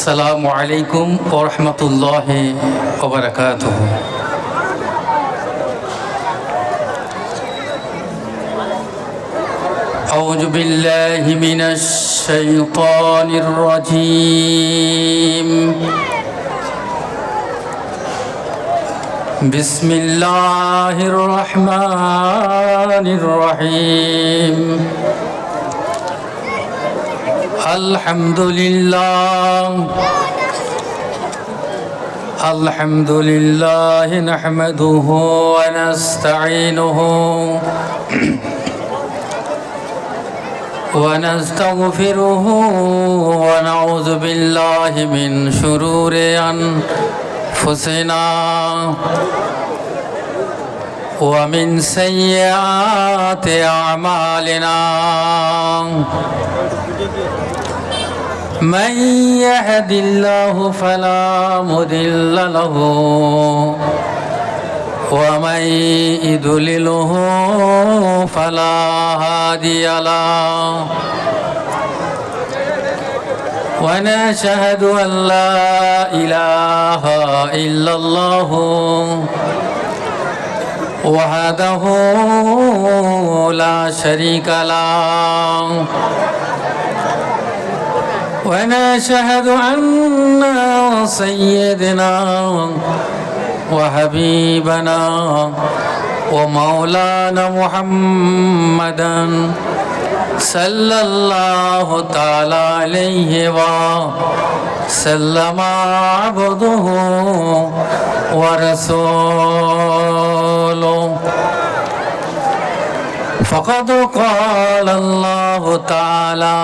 আসসালামু আলাইকুম ওয়া রাহমাতুল্লাহি ওয়া বারাকাতুহু। আউযু বিল্লাহি মিনাশ শাইতানির রাজীম। বিসমিল্লাহির রহমানির রহিম। আলহামদুলিল্লাহ নাহমাদুহু ওয়া নাস্তাঈনুহু ওয়া নাস্তাগফিরুহু ওয়া নাউযু বিল্লাহি মিন শুরুরি আনফুসিনা ওয়া মিন সাইয়্যাতি আ'মালিনা। من يهد الله فلا مضل له ومن يضلله فلا هادي له ونشهد أن لا إله إلا الله وحده لا شريك له ونشهد أن سيدنا وحبيبنا ومولانا محمدا صلى الله تعالى عليه وسلم عبده ورسوله. فقد قال الله تعالى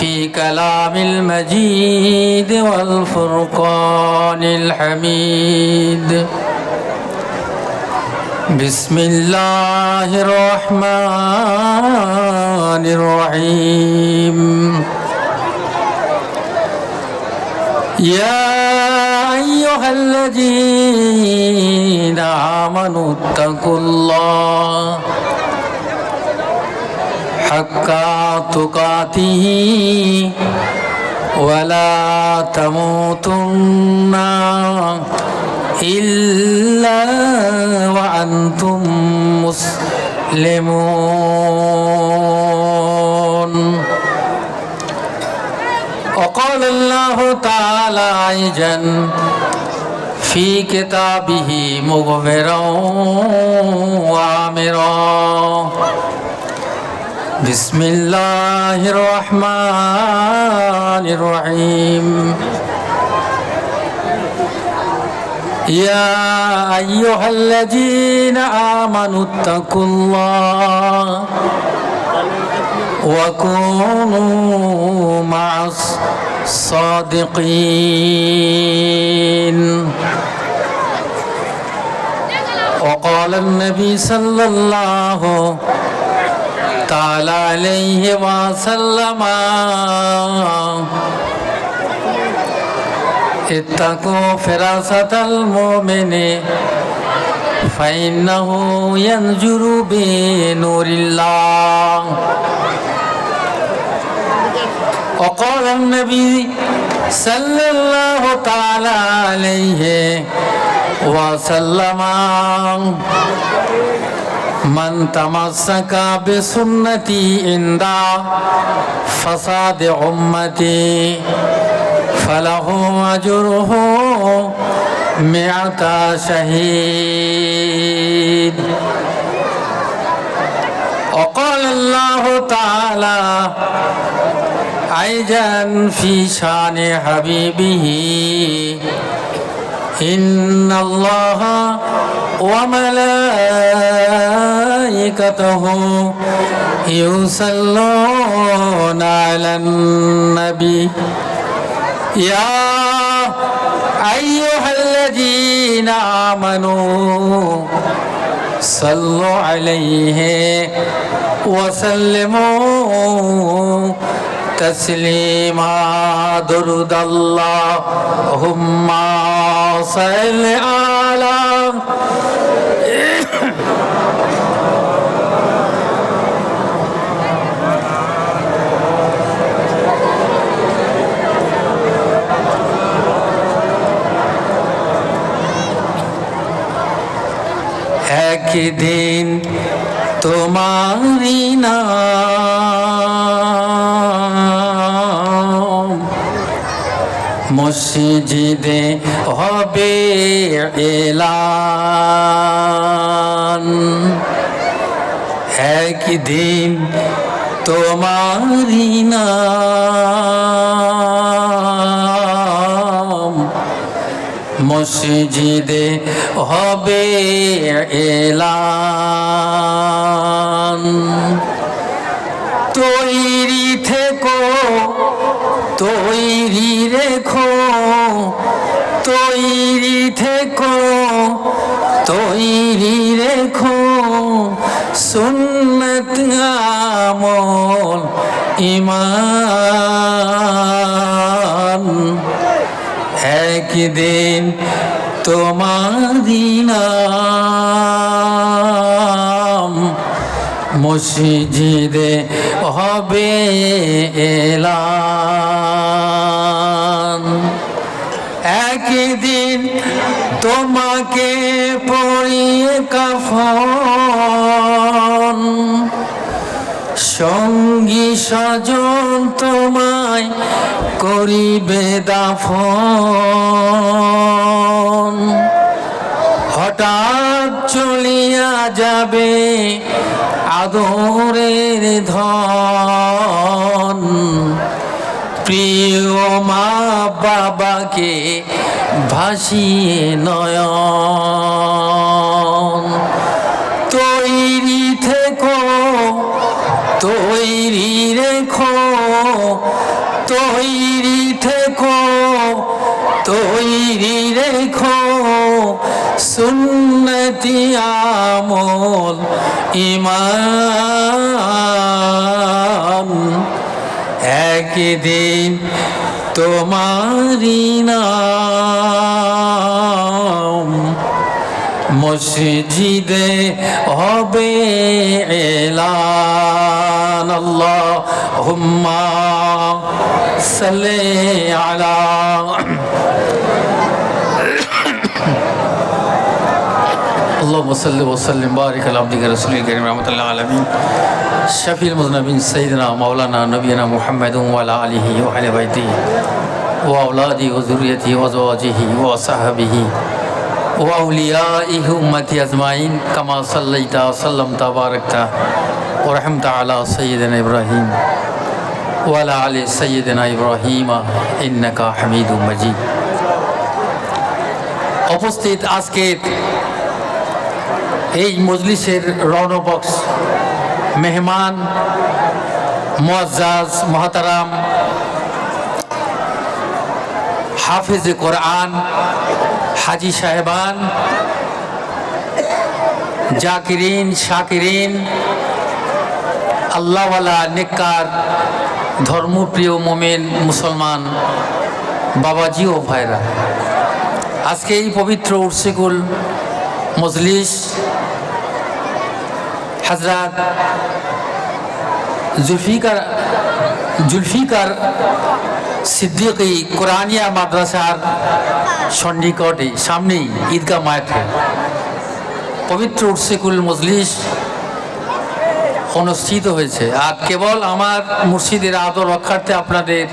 في كلام المجيد والفرقان الحميد. بسم الله الرحمن الرحيم. يا أيها الذين آمنوا اتقوا الله حق تقاته ولا تموتن إلا وأنتم مسلمون. وقال الله تعالى أيضا في كتابه مخبرا وآمرا. بسم الله الرحمن الرحيم. يا أيها الذين آمنوا اتقوا الله وكونوا مع الصادقين. وقال النبي صلى الله تعالى عليه وسلم اتقوا فراسة المؤمن فإنه ينجر بنور الله. وقال النبي صلى الله تعالى عليه وسلم من تمسك بسنتي عند فساد أمتي فله أجره 100 شهيد. وقال الله تعالى أيضا في شان حبيبه إن الله وملائكته يصلون على النبي يا أيها الذين آمنوا صلوا عليه وسلموا تسليما. درود اللهم صل على একদিন তোমারি নাম মসজিদে হবে এলান। একদিন তোমারি নাম মসজিদে হবে এলান। তৈরি থেকো, তৈরি রেখো, তৈরি থেকো, তৈরি রেখো, সুন্নত আমল ঈমান। একদিন তোমারি নাম মসজিদে হবে এলান। একদিন তোমাকে পরিয়ে কাফন, সঙ্গী স্বজন তোমায় করিবে দাফন। হঠাৎ চলিয়া যাবে আদরের ধন, প্রিয় মা বাবাকে ভাসিয়ে নয়ন। তৈরি থেকো, তৈরি রেখো, তৈরি থেকো, তৈরি রেখো, সুন্নতি আমল ঈমান। একদিন তোমারি নাম মসজিদে হবে এলান। আল্লাহুম্মা সাল্লি আলা اللهم صل وسلم بارك على عبدك رسولك الكريم رحمة الله العالمين شفيع المذنبين سيدنا مولانا نبينا محمد وعلى آله وأهل بيته وأولاده وذريته وأزواجه وصحبه وأوليائه أمتي أجمعين كما صليت وسلمت وباركت ورحمت على سيدنا إبراهيم وعلى آل سيدنا إبراهيم إنك حميد مجيد। উপস্থিত আজকের এই মজলিসের রৌনক মেহমান মুআজ্জাজ মুহতারাম হাফিজ কোরআন হাজি সাহেবান, জাকিরিন শাকিরিন, আল্লাহওয়ালা নেককার ধর্মপ্রিয় মোমেন মুসলমান বাবাজি ও ভাইরা, আজকে এই পবিত্র উরসিকুল মজলিস হযরত জুলফিকার সিদ্দিকী কোরআনিয়া মাদ্রাসার সন্নিকটে সামনেই ঈদগাহ মাঠে পবিত্র উরসিকুল মজলিস অনুষ্ঠিত হয়েছে। আর কেবল আমার মুর্শিদের আদর রক্ষার্থে আপনাদের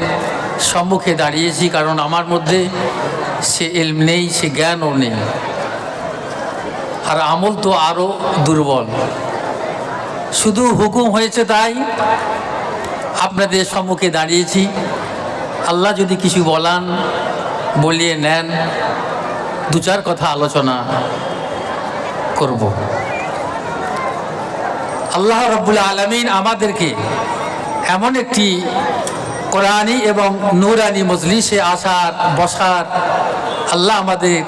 সম্মুখে দাঁড়িয়েছি, কারণ আমার মধ্যে সে ইলম নেই, সে জ্ঞানও নেই, আর আমল তো আরও দুর্বল। শুধু হুকুম হয়েছে তাই আপনাদের সম্মুখে দাঁড়িয়েছি। আল্লাহ যদি কিছু বলান বলিয়ে নেন, দু চার কথা আলোচনা করব। আল্লাহ রাব্বুল আলামিন আমাদেরকে এমন একটি কোরআনি এবং নূরানি মজলিসে আসার বসার আল্লাহ আমাদের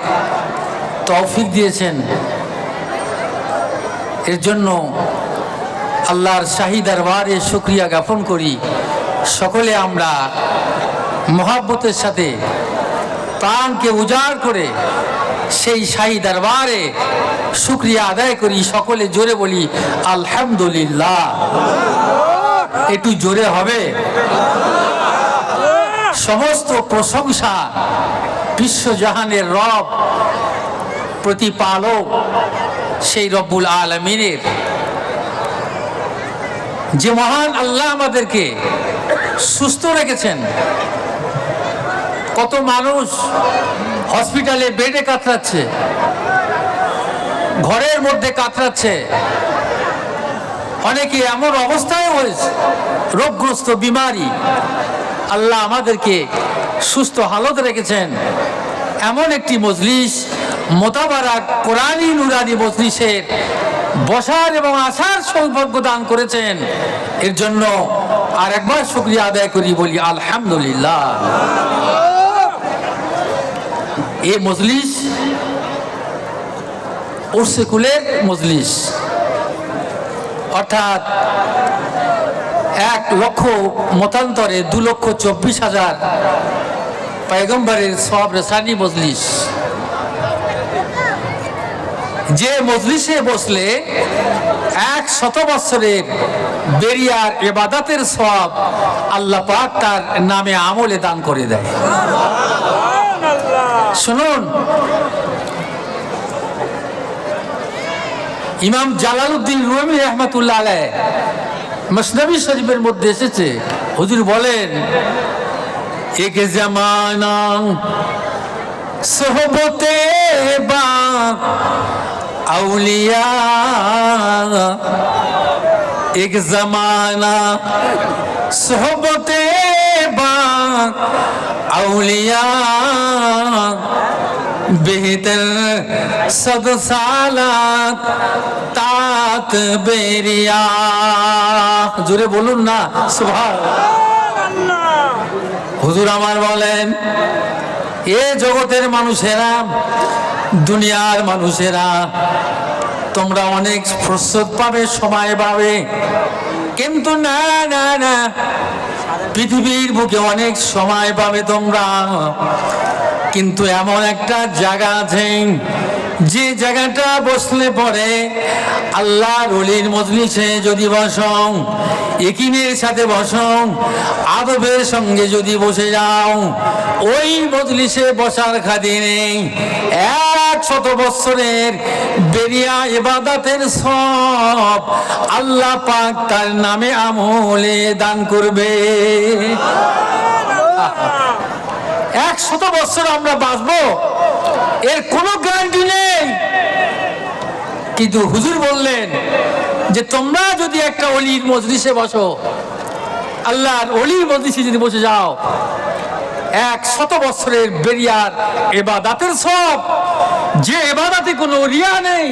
তৌফিক দিয়েছেন। এর জন্য আল্লাহর শাহী দরবারে শুকরিয়া জ্ঞাপন করি। সকলে আমরা মহব্বতের সাথে প্রাণকে উজাড় করে সেই শাহী দরবারে শুকরিয়া আদায় করি। সকলে জোরে বলি আলহামদুলিল্লাহ। একটু জোরে হবে। সমস্ত প্রশংসা বিশ্বজাহানের রব, প্রতিপালক সেই রব্বুল আলামিনের, যে মহান আল্লাহ আমাদেরকে সুস্থ রেখেছেন। কত মানুষ হসপিটালে বেডে কাতরাচ্ছে, ঘরের মধ্যে কাতরাচ্ছে, অনেকে এমন অবস্থায় হয়েছে রোগগ্রস্ত বিমারি। আল্লাহ আমাদেরকে সুস্থ হালত রেখেছেন। এমন একটি মজলিস, মোতাবারাক কোরআনী নুরানি মজলিসের বসার এবং আসার সৌভাগ্য দান করেছেন। এর জন্য আর একবার শুকরিয়া আদায় করি, বলি আলহামদুলিল্লাহ। এই মজলিস উর্সে কুলের মজলিস, অর্থাৎ 1,00,000 মতান্তরে 2,24,000 পয়গম্বরের সওয়াব রেসানি মজলিস। যে মজলিসে বসলে 100 বছরের বেরিয়ার ইবাদতের সওয়াব আল্লাহ পাক তার নামে আমলে দান করে দেয়। শুনুন, ইমাম জালালউদ্দিন রুমি রহমাতুল্লাহ আলাইহ মসনবী শরীফের মধ্যে এসেছে, হুজুর বলেন, এক জামানা সোহবতে বা আউলিয়া, এক জামানা সোহবতে বা আউলিয়া, बेहतर 100 सालात तात बेरिया। জোরে বলুন না সুবহানাল্লাহ। হুজুর আমার বলেন, এ জগতের মানুষেরা, দুনিয়ার মানুষেরা, তোমরা অনেক ফুরসত পাবে, সময় পাবে, কিন্তু না না না, পৃথিবীর বুকে অনেক সময় পাবে তোমরা, কিন্তু এমন একটা জায়গা আছে যে জায়গাটা বসলে পরে আল্লাহর ওলির মজলিসে যদি বসো, ইকিনের সাথে বসো, আদবের সঙ্গে যদি বসে যাও, ওই মজলিসে বসার খাতিরে 100 বছরের বেরিয়া ইবাদতের সব আল্লাহ পাক তার নামে আমলে দান করবে। 100 বছর আমরা বাঁচবো, এর কোনো গ্যারান্টি নেই। কিন্তু হুজুর বললেন যে তোমরা যদি একটা ওলির মজলিসে বসো, আল্লাহর ওলির মজলিসে যদি বসে যাও, 100 বছরের বেরিয়ার ইবাদতের সব, যে ইবাদতে কোনো রিয়া নেই,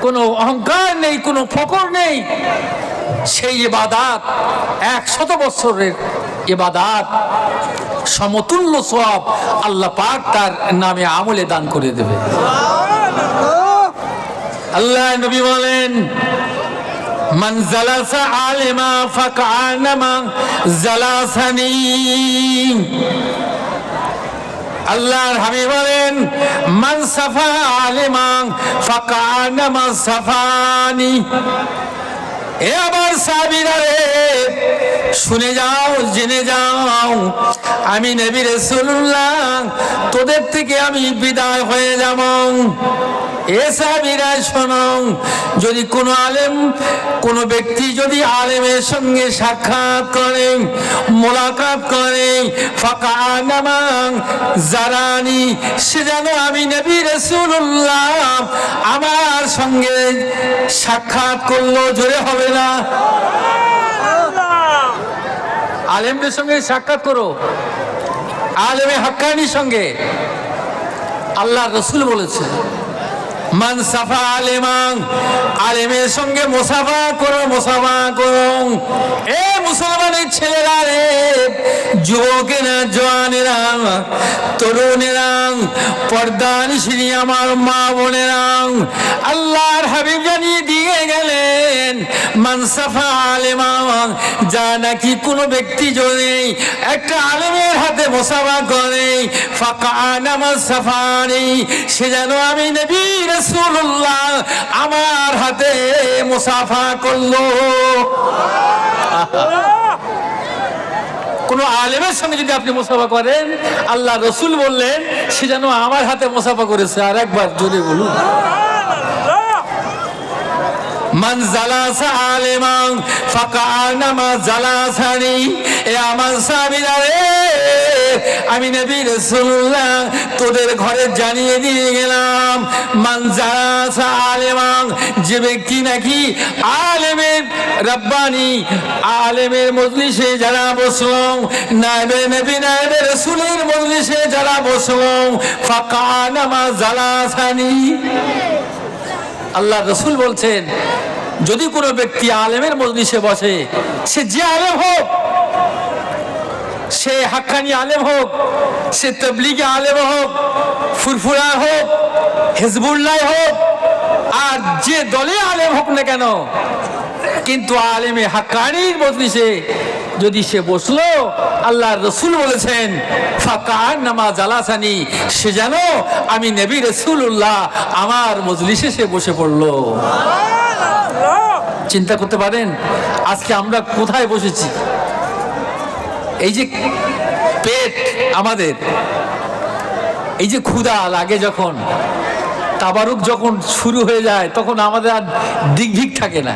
কোনো অহংকার নেই, কোনো ফকর নেই, সেই ইবাদত 100 বছরের ইবাদত সমতুল্য সওয়াব আল্লাহ পাক তার নামে আমলে দান করে দেবে। আল্লাহ নবী বলেন, মান জালাসা আলিমা ফাকান্নামা জালাসানি। আল্লাহর হাবিব বলেন, মান সাফা আলিমা ফাকান্নামা সাফানি। এ আমার সাহাবীরা রে, শুনে যাও, জেনে যাও, আমি নবী রাসূলুল্লাহ তোদের থেকে আমি বিদায় হয়ে যাব। এ সাহাবীরা শোনো, যদি কোনো আলেম, কোনো ব্যক্তি যদি আলেমের সঙ্গে সাক্ষাৎ করে, মোলাকাত করে, ফাকান্নামা জারানি, সে যেন আমি নবী রাসূলুল্লাহ আমার সঙ্গে সাক্ষাৎ করলো। জোরে হবে না? আলেমদের সঙ্গে সাক্ষাৎ করো, আলেমে হাক্কানির সঙ্গে। আল্লাহ রসুল বলেছে, মান সাফা আলেমান, আলেমের সঙ্গে মুসাফা করো, মুসাফা করো। এ মুসলমানের ছেলেরা রে, যুবকেরা, জওয়ানেরা, তরুণেরা, পর্দানিশিনী আমার মা বোনেরা, আল্লাহর হাবিব জানিয়ে দিয়ে গেলেন, মান সাফা আলেমান, যা নাকি কোনো ব্যক্তি যদি একটা আলেমের হাতে মুসাফা করে, ফাকান্নামা সাফানি, সে যেন আমি নবী রাসূলুল্লাহ আমার হাতে মুসাফা করলো। কোন আলেমের সঙ্গে যদি আপনি মুসাফা করেন, আল্লাহ রসুল বললেন, সে যেন আমার হাতে মুসাফা করেছে। আর একবার জোরে বলুন। মান জালাসা আলিমান ফাকান্নামা জালাসানি। এ আমার সাহাবীরা রে, আমি নবী রাসূলুল্লাহ তোদের ঘরে জানিয়ে দিয়ে গেলাম, মান জালাসা আলিমান, যে ব্যক্তি নাকি আলেমের রব্বানি আলেমের মজলিসে যারা বসলো, নায়েবে নবী নায়েবে রাসূলের মজলিসে যারা বসলো, ফাকান্নামা জালাসানি। আল্লাহ রসুল বলছেন, যদি কোনো ব্যক্তি আলেমের মজলিসে বসে, সে যে আলেম হোক, সে হাক্কানি আলেম হোক, সে তাবলীগী আলেম হোক, ফুরফুরা হোক, হিজবুল্লাহ হোক, আর যে দলে আলেম হোক না কেন, কিন্তু আলেমে হাক্কানির মজলিসে যদি সে বসলো, আল্লাহ রসুল বলেছেন ফাকান্নামা জালাসানি, সে যেন আমি নবী রাসূলুল্লাহ আমার মজলিসে সে বসে পড়লো। চিন্তা করতে পারেন আজকে আমরা কোথায় বসেছি? এই যে পেট আমাদের, এই যে ক্ষুধা লাগে, যখন তাবারুক যখন শুরু হয়ে যায়, তখন আমাদের আর দিকভিক থাকে না,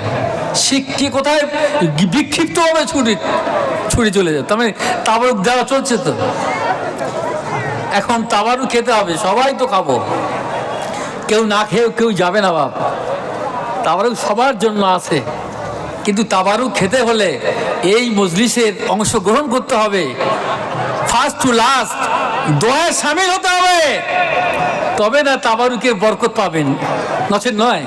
সে কে কোথায় বিক্ষিপ্ত হবে ছুরি চলে যায়। তবে তাবারুক দেওয়া চলছে তো, এখন তাবারুক খেতে হবে, সবাই তো খাবো, কেউ না খেয়েও কেউ যাবে না বাপ। তাবারুক সবার জন্য আছে, কিন্তু তাবারুক খেতে হলে এই মজলিসের অংশগ্রহণ করতে হবে, ফার্স্ট টু লাস্ট দোয়ায় শামিল হতে হবে, তবে না তাবারুকের বরকত পাবেন, নচেত নয়।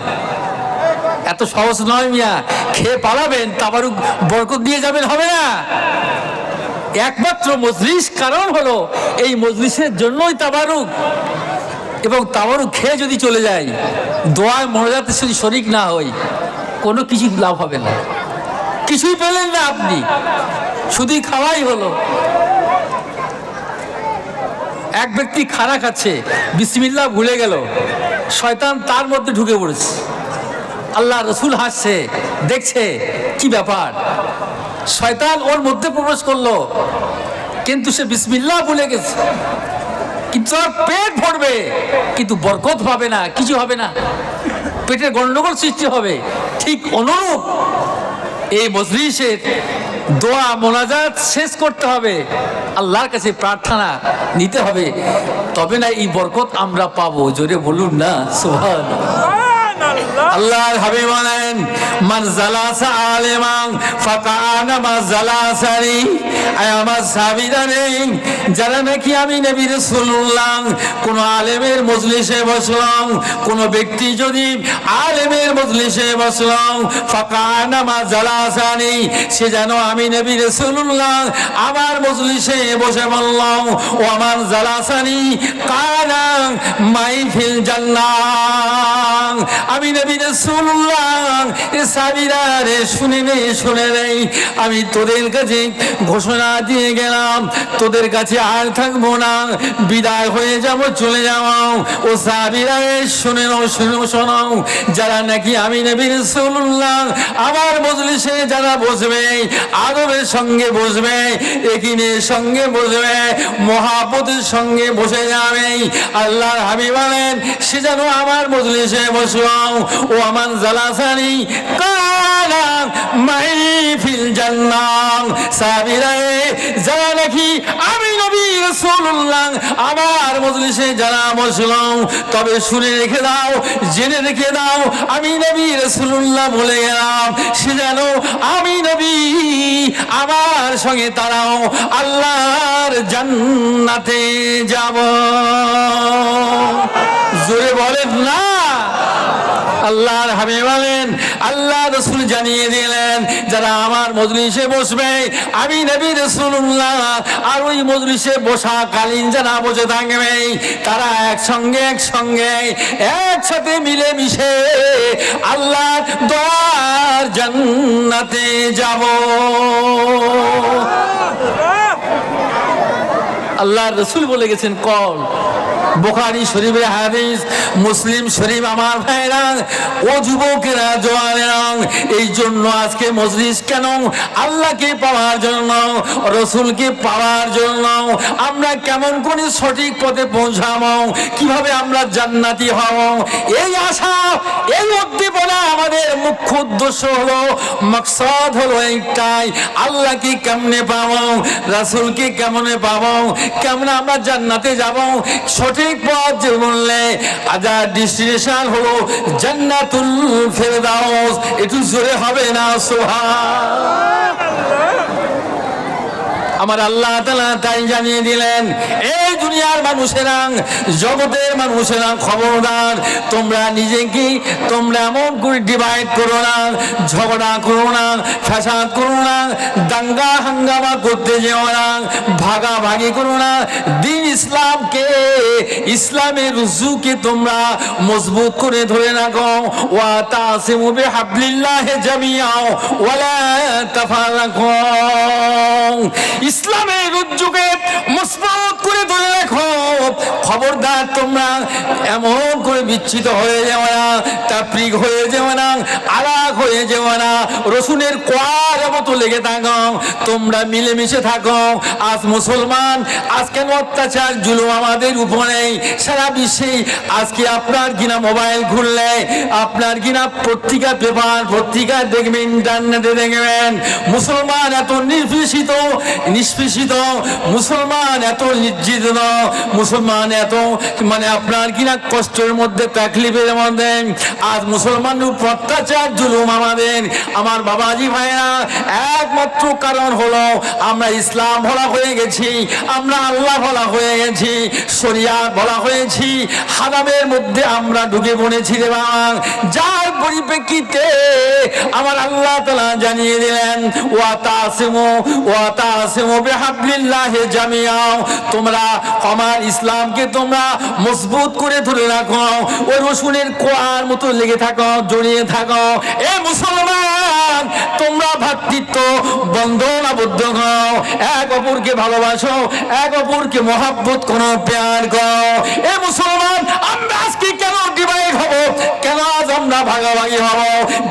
এত সহজ নয় মিয়া, খেয়ে পালাবেন তাবারুক বরকত দিয়ে যাবেন, হবে না। একমাত্র মজলিস কারণ হলো এই মজলিসের জন্যই তাবারুক, এবং তাবারুক খেয়ে যদি চলে যায়, দোয়ায় মোনাজাতে যদি শরীক না হই, কোনো কিছু লাভ হবে না, কিছুই পেলেন না আপনি, শুধুই খাওয়াই হলো। এক ব্যক্তি খানা খাচ্ছে, বিসমিল্লাহ ভুলে গেল, শয়তান তার মধ্যে ঢুকে পড়েছে, আল্লাহ রসুল হাসছে, দেখছে কি ব্যাপার, শয়তান ওর মধ্যে প্রবেশ করলো, কিন্তু সে বিসমিল্লাহ ভুলে গেছে, কিন্তু তার পেট ভরবে, কিন্তু বরকত পাবে না, কিছু হবে না, পেটের গন্ডগোল সৃষ্টি হবে। ঠিক অনুরূপ এই মজলিসের দোয়া মোনাজাত শেষ করতে হবে, আল্লাহর কাছে প্রার্থনা নিতে হবে, তবে না এই বরকত আমরা পাবো। জোরে বলুন না সুবহানাল্লাহ। আল্লাহর হাবিব বলেন, মান জালাসা আলিমান ফাকান্নামা জালাসানি। আয় আমার সাহাবীরা নেই, যারা নাকি আমি নবী রাসূলুল্লাহ কোন আলেমের মজলিসে বসলাম, কোন ব্যক্তি যদি আলেমের মজলিসে বসলাম, ফাকান্নামা জালাসানি, সে যেন আমি নবী রাসূলুল্লাহ আমার মজলিসে বসে বললাম, ও আমার জালাসানি কানা মাই ফিল জান্নাহ। আমি নবী রাসূলুল্লাহ সাহাবীরা রে, শুনে নেই, আমি তোদের কাছে ঘোষণা দিয়ে গেলাম, তোদের কাছে আর থাকবো না, বিদায় হয়ে যাব, চলে যাব। ও সাহাবীরা শোনাও, যারা নাকি আমি নবী রাসূলুল্লাহ আমার মজলিসে যারা বসবে, আদবের সঙ্গে বসবে, একিনের সঙ্গে বসবে, মহাব্বতের সঙ্গে বসে যাবে, আল্লাহর হাবিব বলেন, সে যেন আমার মজলিসে বসলো, ও আমার জালাসানি কানা মাই ফিল জান্নাহ। সাহাবীরা যারা নাকি আমি নবী রাসূলুল্লাহ আমার মজলিসে যারা বসলো, তবে শুনে রেখে দাও, জেনে রেখে দাও, আমি নবী রাসূলুল্লাহ বলে গেলাম, সে যেন আমি নবী আমার সঙ্গে তারাও আল্লাহর জান্নাতে যাব। জোরে বলেন না। আল্লাহর হাবিব বলেন, আল্লাহ রাসূল জানিয়ে দিলেন, যারা আমার মজলিসে বসবে, আমি নবী রাসূলুল্লাহ আর ওই মজলিসে বসা কালীন যারা বসে থাকবে, তারা একসঙ্গে একসাথে মিলেমিশে আল্লাহর দয়ার জান্নাতে যাব। আল্লাহর রাসূল বলে গেছেন, কল বুখারী শরীফের হাদিস, মুসলিম শরীফ। আমার ভাইরা ও যুবকেরা, জওয়ানেরা, এই জন্য আজকে মজলিস কেন? আল্লাহকে পাওয়ার জন্য, রসুলকে পাওয়ার জন্য। আমরা কেমন করে সঠিক পথে পৌঁছাবো, কিভাবে আমরা জান্নাতি হব, এই আশা, এই উদ্দীপনা আমাদের মুখ্য উদ্দেশ্য হলো, মাকসাদ হলো এইটাই। আল্লাহকে কেমনে পাবো, রাসূলকে কেমনে পাবো, কেমন আমরা জান্নাতে যাব, সঠিক পথ যে বললে আজাদ ডেস্টিনেশন হলো জান্নাতুল ফেরদাউস। একটু জোরে হবে না সুবহানাল্লাহ। আমার আল্লাহ তাআলা তাই জানিয়ে দিলেন, এই দুনিয়ার মানুষেরা, জগতের মানুষেরা, খবরদার তোমরা নিজেকে তোমরা এমন করে ডিভাইড করো না, ঝগড়া করো না, ফ্যাসাদ করো না, দাঙ্গা হাঙ্গামা করতে যেও না, ভাগাভাগি করো না। দিন ইসলামকে, ইসলামের রুজুকে তোমরা মজবুত করে ধরে রাখো। ওয়া তাসিমু বিহাবলিল্লাহি জামিআন ওয়া লা তাফারাকু। ইসলামের রজ্জুকে মজবুত করে ধরে রাখো। খবরদার তোমরা এমন করে বিচ্ছিন্ন হয়ে যাও না, তাফরিক হয়ে যাও না, আলাগ হয়ে যাও না, রসুলের কোয়ার মতো লেগে থাকো, তোমরা মিলেমিশে থাকো। আজ মুসলমান, আজকে অত্যাচার জুলুম আমাদের উপরে সারা বিশ্বে। আজকে আপনার কিনা মোবাইল খুললে, আপনার কিনা পত্রিকা, পেপার পত্রিকা দেখবেন, ইন্টারনেটে দেখবেন, মুসলমান এত নিষ্পেষিত, মুসলমান এত নির্যাতিত, মুসলমান এত মানে আপনার কিনা কষ্টের মধ্যে, তাকলিফের মধ্যে। আজ মুসলমানের উপর অত্যাচার জুলুম আমাদের। আমার বাবাজি ভাইরা, একমাত্র কারণ হলো আমরা ইসলাম ভোলা হয়ে গেছি, আমরা আল্লাহ ভোলা হয়ে গেছি, শরিয়াত ভোলা হয়েছি, হারামের মধ্যে আমরা ঢুকে পড়েছি রে বাবা। যার পরিপ্রেক্ষিতে আমার আল্লাহ তাআলা জানিয়ে দিলেন, ওয়া তাসিমু বিহাবলিল্লাহি জামিআন। তোমরা আমার ইসলামকে তোমরা মজবুত করে ধরে রাখো, ওই রসুলের কোয়ার মতো লেগে থাকো, জড়িয়ে থাকো। এ মুসলমান, তোমরা ভ্রাতৃত্ব বন্ধন আবদ্ধ হও, এক অপরকে ভালোবাসো, এক অপরকে মহাব্বত করো, প্যার করো। এ মুসলমান, আমরা আজকে কেন ডিভাইড হব, কেন আজ আমরা ভাগাভাগি হব?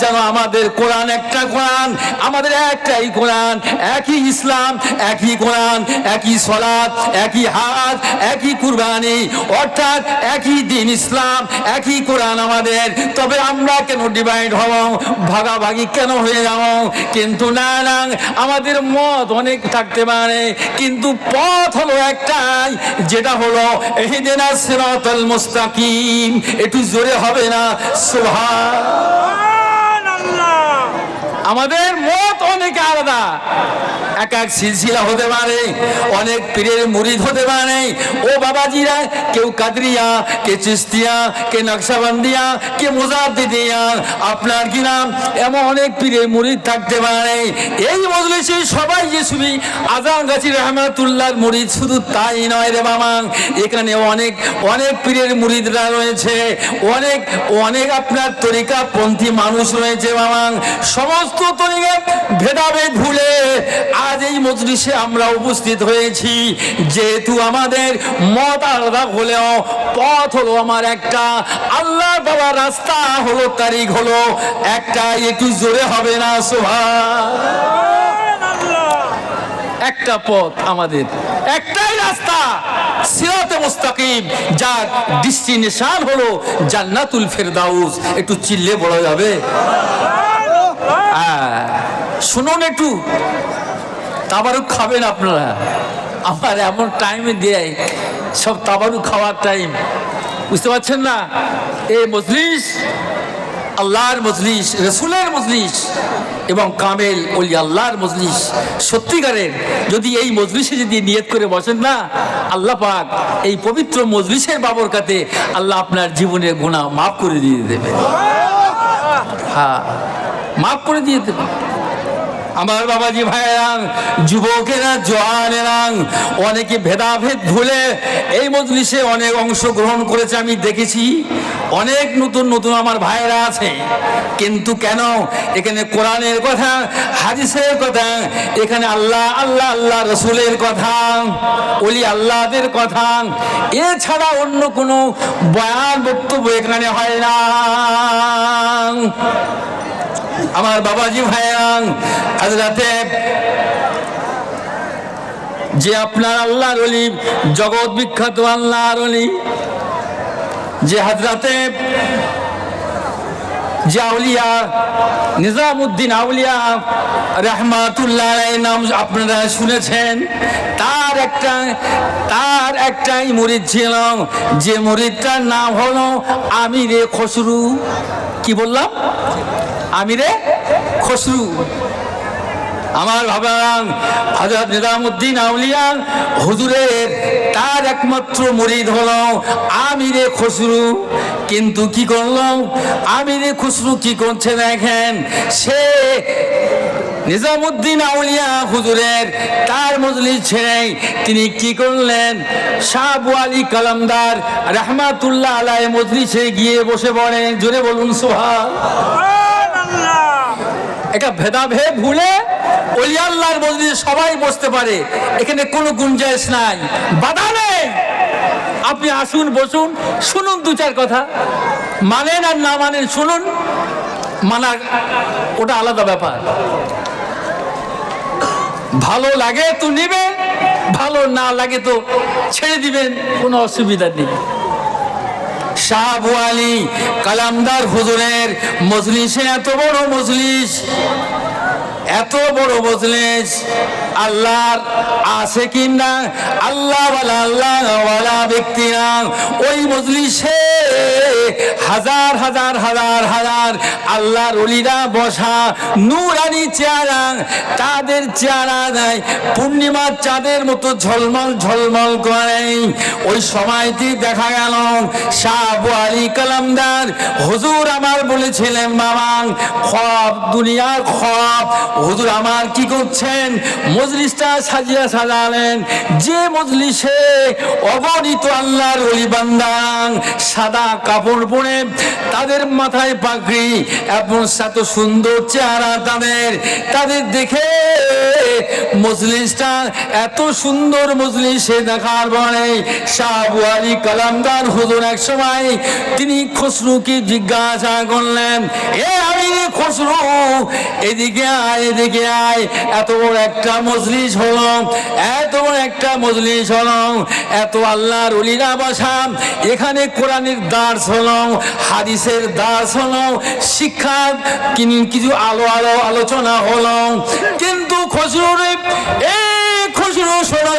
যেন আমাদের কোরআন একটা কোরআন, আমাদের একটাই কোরআন, একই ইসলাম, একই কোরআন, একই সালাত, একই হাজ, একই কুরবানি, অর্থাৎ একই দিন ইসলাম, একই কোরআন আমাদের। তবে আমরা কেন ডিভাইড হব, ভাগাভাগি কেন হয়ে যাব? কিন্তু না না, আমাদের মত অনেক থাকতে পারে, কিন্তু পথ হলো একটাই, যেটা হলো ইহদিনাস সিরাতাল মুস্তাকিম। একটু জোরে হবে না সুবহানাল্লাহ। আমাদের মত অনেক আলাদা, এক এক সিলসিলা হতে পারে, অনেক পীরের মুরিদ হতে পারে। ও বাবাজিরা, কেউ কাদরিয়া, কে চিশতিয়া, কে নকশবন্দিয়া, কে মুজাদ্দিদিয়া, আপনার কি নাম, এমন অনেক পীরের মুরিদ থাকতে পারে। এই মজলিসে সবাই যে শুনি আজান গাছি রহমাতুল্লাহর মুরিদ, শুধু তাই নয় রে বাবা, এখানে অনেক অনেক পীরের মুরিদরা রয়েছে, অনেক অনেক আপনার তরিকা পন্থী মানুষ রয়েছে বাবা। সমস্ত তরিকা ভেদাভেদ ভুলে আজ এই মজলিসে আমরা উপস্থিত হয়েছি। যেহেতু আমাদের মত আলাদা হলেও পথ হলো আমার একটা, আল্লাহ বাবার রাস্তা হলো, তারিখ হলো একটা। একটু জোরে হবে না সুবহানাল্লাহ। একটা পথ আমাদের, একটাই রাস্তা, সিরাতে মুস্তাকিম, যার ডেস্টিনেশন হলো জান্নাতুল ফেরদাউস। একটু চিল্লে বলা যাবে? শুনুন, একটু তাবারুক খাবেন আপনারা। আমার এমন টাইমে দেয় সব তাবারুক খাওয়ার টাইম, বুঝতে পারছেন না? এই মজলিস আল্লাহর মজলিস, রসুলের মজলিস এবং কামেল ওলি আল্লাহর মজলিস। সত্যিকারের যদি এই মজলিসে যদি নিয়ত করে বসেন না, আল্লাহ পাক এই পবিত্র মজলিসের বাবরকাতে আল্লাহ আপনার জীবনের গুনাহ মাফ করে দিয়ে দেবে। হ্যাঁ, মাফ করে দিয়ে দেবে। আমার বাবাজি ভাইয়েরা, যুবকেরা, জওয়ানেরা, অনেকে ভেদাভেদ ভুলে এই মজলিসে অনেক অংশগ্রহণ করেছে, আমি দেখেছি। অনেক নতুন নতুন আমার ভাইয়েরা আছে, কিন্তু কেন এখানে কোরআনের কথা, হাদিসের কথা, এখানে আল্লাহ আল্লাহ আল্লাহ রসুলের কথা, ওলি আল্লাহদের কথা, এছাড়া অন্য কোনো বয়ান বক্তব্য এখানে হয় না। আমার বাবাজি ভাইয়া, হযরতে যে আপনার আল্লাহর ওলি, জগৎ বিখ্যাত আল্লাহর ওলি, যে হযরতে যে আউলিয়া নিজামউদ্দিন আউলিয়া রহমাতুল্লাহ আলাইহি নাম আপনারা শুনেছেন। তার একটাই মুরিদ ছিল, যে মুরিদটার নাম হলো আমিরে খসরু। কি বললাম? আমিরে খসরু। আমার বাবা হযরত নিজামউদ্দিন আউলিয়া হুজুরের তার একমাত্র মুরিদ হলো আমিরে খসরু। কিন্তু কি করলো আমিরে খসরু? কি করছে দেখেন, সে নিজামউদ্দিন আউলিয়া হুজুরের তার মজলিস ছেড়ে তিনি কি করলেন, শাহ আবু আলী কালামদার রহমাতুল্লাহ আলাইহি মজলিসে গিয়ে বসে পড়েন। জোরে বলুন সুবহানাল্লাহ। এটা ভেদাভেদ ভুলে ওলি আল্লাহর মজলিসে সবাই বসতে পারে, এখানে কোনো গুঞ্জাইশ নাই, বাধা নেই। আপনি আসুন, বসুন, শুনুন দু চার কথা, মানেন আর না মানেন শুনুন, মানা ওটা আলাদা ব্যাপার। ভালো লাগে তো নেবেন, ভালো না লাগে তো ছেড়ে দিবেন, কোনো অসুবিধা নেই। শাহ আবু আলী কালামদার হুজুরের মজলিসে এত বড় মজলিস, এত বড় মজলিস, আল্লাহর আছে কিনা আল্লাহওয়ালা ব্যক্তিরা ওই মজলিসে হাজার হাজার হাজার হাজার আল্লাহর ওলিরা বসা, নূরানি চেহারা, তাদের চেহারা দেয় পূর্ণিমার চাঁদের মতো ঝলমল ঝলমল করে। ওই সময়টি দেখা গেল শাহ আবু আলী কালামদার হুজুর আমার বলেছিলেন, বাবা খব দুনিয়ার খব, হুজুর আমার কি করছেন, মজলিসটা সাজিয়া সাজালেন। যে মজলিসে অগণিত আল্লাহর ওলি বান্দা সাদা কাপড় পরে, তাদের মাথায় পাগড়ি এবং এত সুন্দর চেহারা, তাদের দেখে মজলিসটা এত সুন্দর মজলিসে দেখার পরে শাহ আবু আলী কালামদার হুজুর এক সময় তিনি খসরুকে জিজ্ঞাসা করলেন, এ আমির খসরু, এদিকে আয়, এদিকে আয়, এত বড় একটা মজলিস হলো, এত বড় একটা মজলিস হলো, এত আল্লাহর ওলিরা বসা, এখানে কোরআনের দার্স হলো, হাদিসের দার্স হলো, শিক্ষা কিছু আলো আলো আলোচনা হলো, কিন্তু খসরু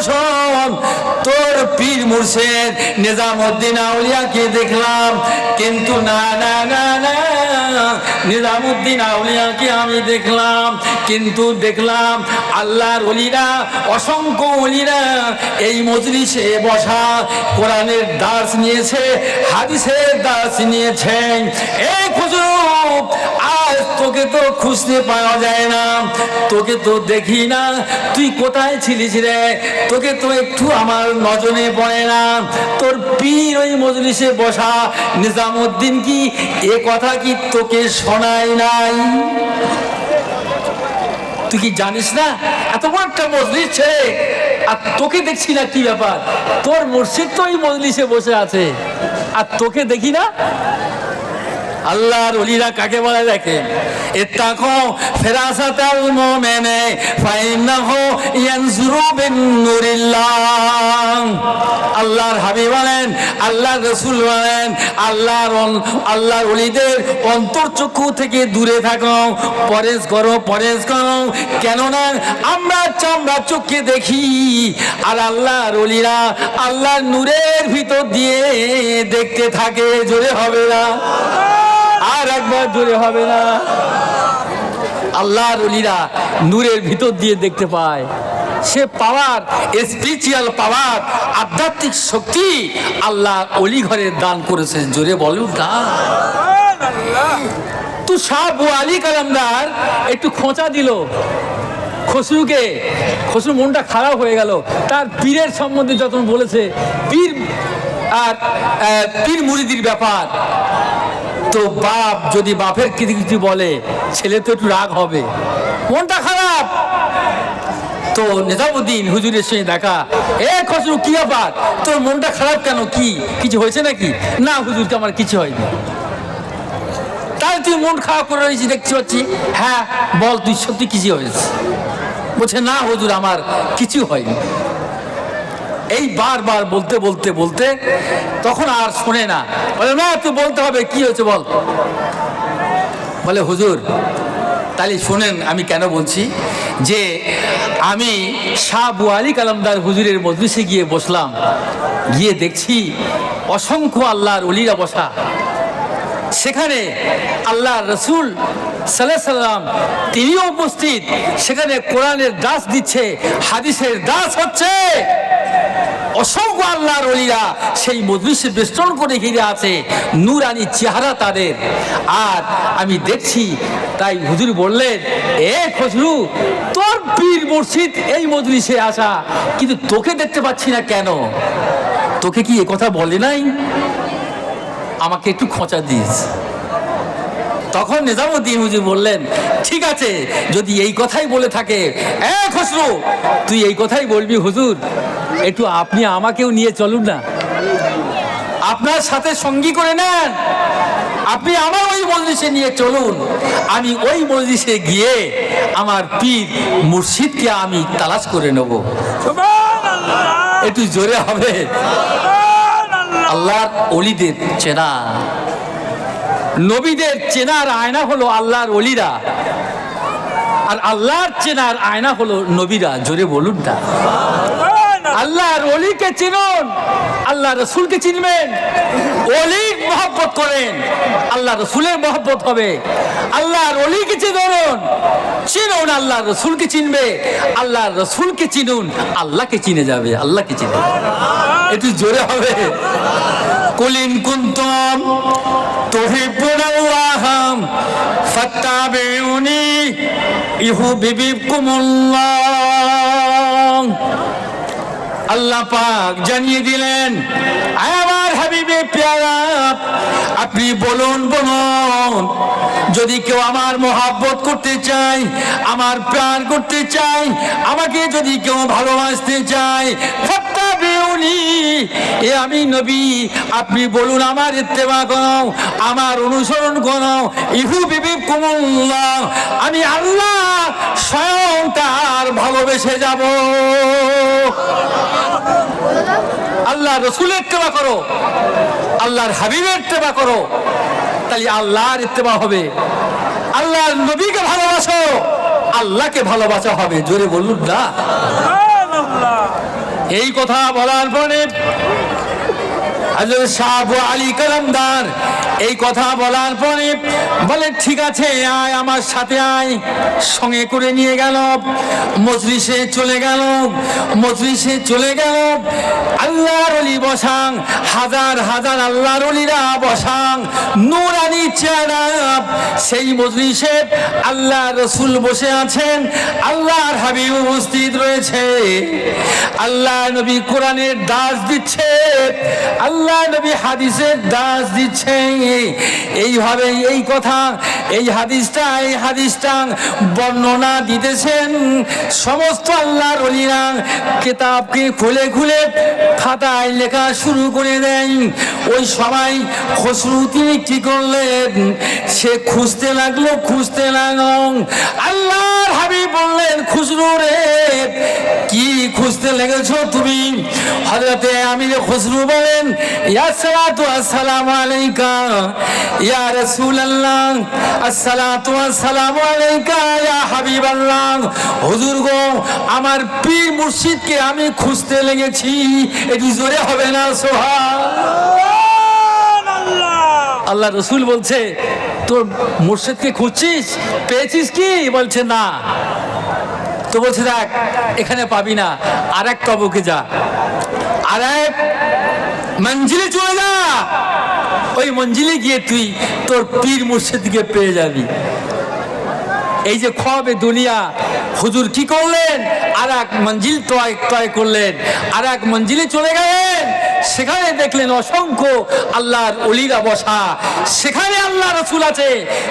শোন, তোর পীর মুর্শিদ নিজামউদ্দিন আউলিয়াকে দেখলাম, কিন্তু না না না না, নিজামউদ্দিন আউলিয়াকে আমি দেখলাম, কিন্তু দেখলাম আল্লাহর ওলিরা, অসংখ্য ওলিরা এই মজলিসে বসা কোরআনের দার্স নিয়েছে, হাদিসের দার্স নিয়েছে। এই খুচরো আজ তোকে তো খুঁজতে পাওয়া যায় না, তোকে তো দেখি না, তুই কোথায় ছিলিস রে, তোকে তো একটু আমার নজরে পড়ে না। তোর পীর ওই মজলিসে বসা নিজামউদ্দিন কি এ কথা কি তোকে শোনায় নাই? তুই কি জানিস না এত বড় একটা মজলিস ছেড়ে আর তোকে দেখছি না, কি ব্যাপার? তোর মুর্শিদ তো ওই মজলিসে বসে আছে আর তোকে দেখি না। আল্লাহর ওলিরা কাকে বলে দেখেন, ইত্তাকু ফিরাসাতাল মুমিনে ফাইন্নাহু ইয়ানজুরু বিন-নূরিল্লাহ। আল্লাহর হাবিব বলেন, আল্লাহর রাসূল বলেন, আল্লাহর ওলিদের অন্তর্চক্ষু থেকে দূরে থাকো, পরেজ করো, পরেজ করো, কেননা আমরা চামড়া চোখে দেখি আর আল্লাহর ওলিরা আল্লাহর নূরের ভিতর দিয়ে দেখতে থাকে। জোরে হবে না, আর একবার জোরে হবে না। আল্লাহর ওলিরা নূরের ভিতর দিয়ে দেখতে পায়, সে পাওয়ার, স্পিরিচুয়াল পাওয়ার, আধ্যাত্মিক শক্তি আল্লাহ ওলি ঘরে দান করেছে। জোরে বলুন না। তো শাহ আবু আলী কালামদার একটু খোঁচা দিল, খসরু মনটা খারাপ হয়ে গেল। তার পীরের সম্বন্ধে যখন বলেছে, পীর আর পীর মুরিদির ব্যাপার, তো বাপ যদি বাপের কিছু কিছু বলে, ছেলে তো একটু রাগ হবে, মনটা খারাপ। তো নেজামুদ্দিন হুজুরের সঙ্গে দেখা, খসরু কি ব্যাপার, তোর মনটা খারাপ কেন, কি কিছু হয়েছে নাকি? না হুজুর, আমার কিছু হয়নি। তাহলে তুই মন খারাপ করে রয়েছিস দেখতে পাচ্ছি। হ্যাঁ বল, তুই সত্যি কিছু হয়েছে? বলছে না হুজুর, আমার কিছু হয়নি। এই বারবার বলতে বলতে বলতে তখন আর শোনে না, বলে না তুই বলতে হবে, কি হয়েছে বল। বলে হুজুর তাহলে শোনেন আমি কেন বলছি, যে আমি শাহ আবু আলী কালামদার হুজুরের মজলিসে গিয়ে বসলাম, গিয়ে দেখছি অসংখ্য আল্লাহর ওলিরা বসা। সেখানে আল্লাহ রসুল সাল্লাল্লাহু আলাইহি সাল্লাম তিনিও উপস্থিত। সেখানে কোরআনের দাস দিচ্ছে, হাদিসের দাস হচ্ছে। অসংখ্য আল্লাহর ওলিরা সেই মজলিসে বেষ্টন করে ঘিরে আছে, নূরানি চেহারা তাদের। আর আমি দেখছি, তাই হুজুর বললেন, খসরু তোর পীর মুর্শিদ এই মজলিসে আসা, কিন্তু তোকে দেখতে পাচ্ছি না কেন? তোকে কি এ কথা বলে নাই? আমাকে একটু খোঁচা দিস। তখন নিজামুদ্দিন হুজুর বললেন, ঠিক আছে, যদি এই কথাই বলে থাকে, খসরু তুই এই কথাই বলবি হুজুর, একটু আপনি আমাকেও নিয়ে চলুন না, আপনার সাথে সঙ্গী করে নেন, আপনি আমার ওই মজলিসে নিয়ে চলুন। আমি ওই মজলিসে গিয়ে আমার পীর মুর্শিদকে আমি তালাশ করে নেব। একটু জোরে হবে। আল্লাহর ওলিদের চেনা, নবীদের চেনার আয়না হলো আল্লাহর ওলিরা, আর আল্লাহর চেনার আয়না হলো নবীরা। জোরে বলুন না। আল্লাহর ওলিকে চিনুন, আল্লাহ রসুলকে চিনবেন। ওলির মহব্বত করেন, আল্লাহ রসুলের মহব্বত হবে। আল্লাহর ওলিকে চিনুন, আল্লাহ রসুলকে চিনবে। আল্লাহ রসুলকে চিনুন, আল্লাহকে চিনে যাবে, আল্লাহকে চিনে। একটু জোরে হবে। কুলিন কুনতুম তুহিব্বুনাল্লাহ ফাত্তাবিউনি ইউহিব্বুকুমুল্লাহ। আল্লাহ পাক জানিয়ে দিলেন, আমার হাবিবে প্যারা, আপনি বলুন যদি কেউ আমার মহব্বত করতে চায়, আমার প্যার করতে চায়, আমাকে যদি কেউ ভালোবাসতে চায়, ফাত্তাবিউনি, আমি নবী, আপনি বলুন আমার ইত্তেবা করো, আমার অনুসরণ করো, ইউহিব্বুকুমুল্লাহ, আমি আল্লাহ স্বয়ং তার ভালোবেসে যাব। আল্লাহ রসুলের ইত্তেবা করো, আল্লাহর হাবিবের ইত্তেবা করো, তাহলে আল্লাহর ইত্তেবা হবে। আল্লাহর নবীকে ভালোবাসো, আল্লাহকে ভালোবাসা হবে। জোরে বলুন না। এই কথা বলার পরে হযরত শাহ আবু আলী কালামদার এই কথা বলার পরে বলে, ঠিক আছে আয় আমার সাথে আয়। সঙ্গে করে নিয়ে গেল, মজলিসে চলে গেল। আল্লাহর ওলি বসাং, হাজার হাজার আল্লাহর ওলিরা বসাং, নূরানি চেহারা। সেই মজলিসে আল্লাহ রসুল বসে আছেন, আল্লাহর হাবিব উপস্থিত রয়েছে। আল্লাহ নবী কোরআনের দাস দিচ্ছে, আল্লাহ নবী হাদিসের দাস দিচ্ছে। এইভাবে এই কথা, এই হাদিসটা বর্ণনা দিতেছেন সমস্ত আল্লাহর ওলিরা। কিতাবকে খুলে খুলে খাতায় লেখা শুরু করে দেন। ওই সময় খসরু তিনি কি করলেন, সে খুঁজতে লাগলো। আল্লাহর হাবিব বললেন, খসরু রে, কি খুঁজতে লেগেছো তুমি? হযরতে আমির খসরু বলেন, ইয়া সালাতু আসসালামু আলাইকা ইয়া রাসূলুল্লাহ, আসসালাতু আসসালামু আলাইকা ইয়া হাবিবাল্লাহ। হুজুর গো, আমার পীর মুর্শিদকে আমি খুঁজতে লেগেছি। একটু জোরে হবে না? সুবহানাল্লাহ। আল্লাহ রসুল বলছে, তোর মুর্শিদকে খুঁজছিস, পেয়েছিস কি? বলছে না। তো বলছে, দেখ এখানে পাবি না, আর এক কবকে যা, আর এক মঞ্জিলে চলে যা। ওই মঞ্জিলে গিয়ে তুই তোর পীর মুর্শিদকে পেয়ে যাবি। এই যে খবে দুনিয়া, হুজুর কি করলেন, আর এক মঞ্জিল তয় করলেন, আর এক মঞ্জিলে চলে গেলেন। সেখানে দেখলেন অসংখ্য আল্লাহর ওলিরা বসা। সেখানে আল্লাহ রসুল আছে,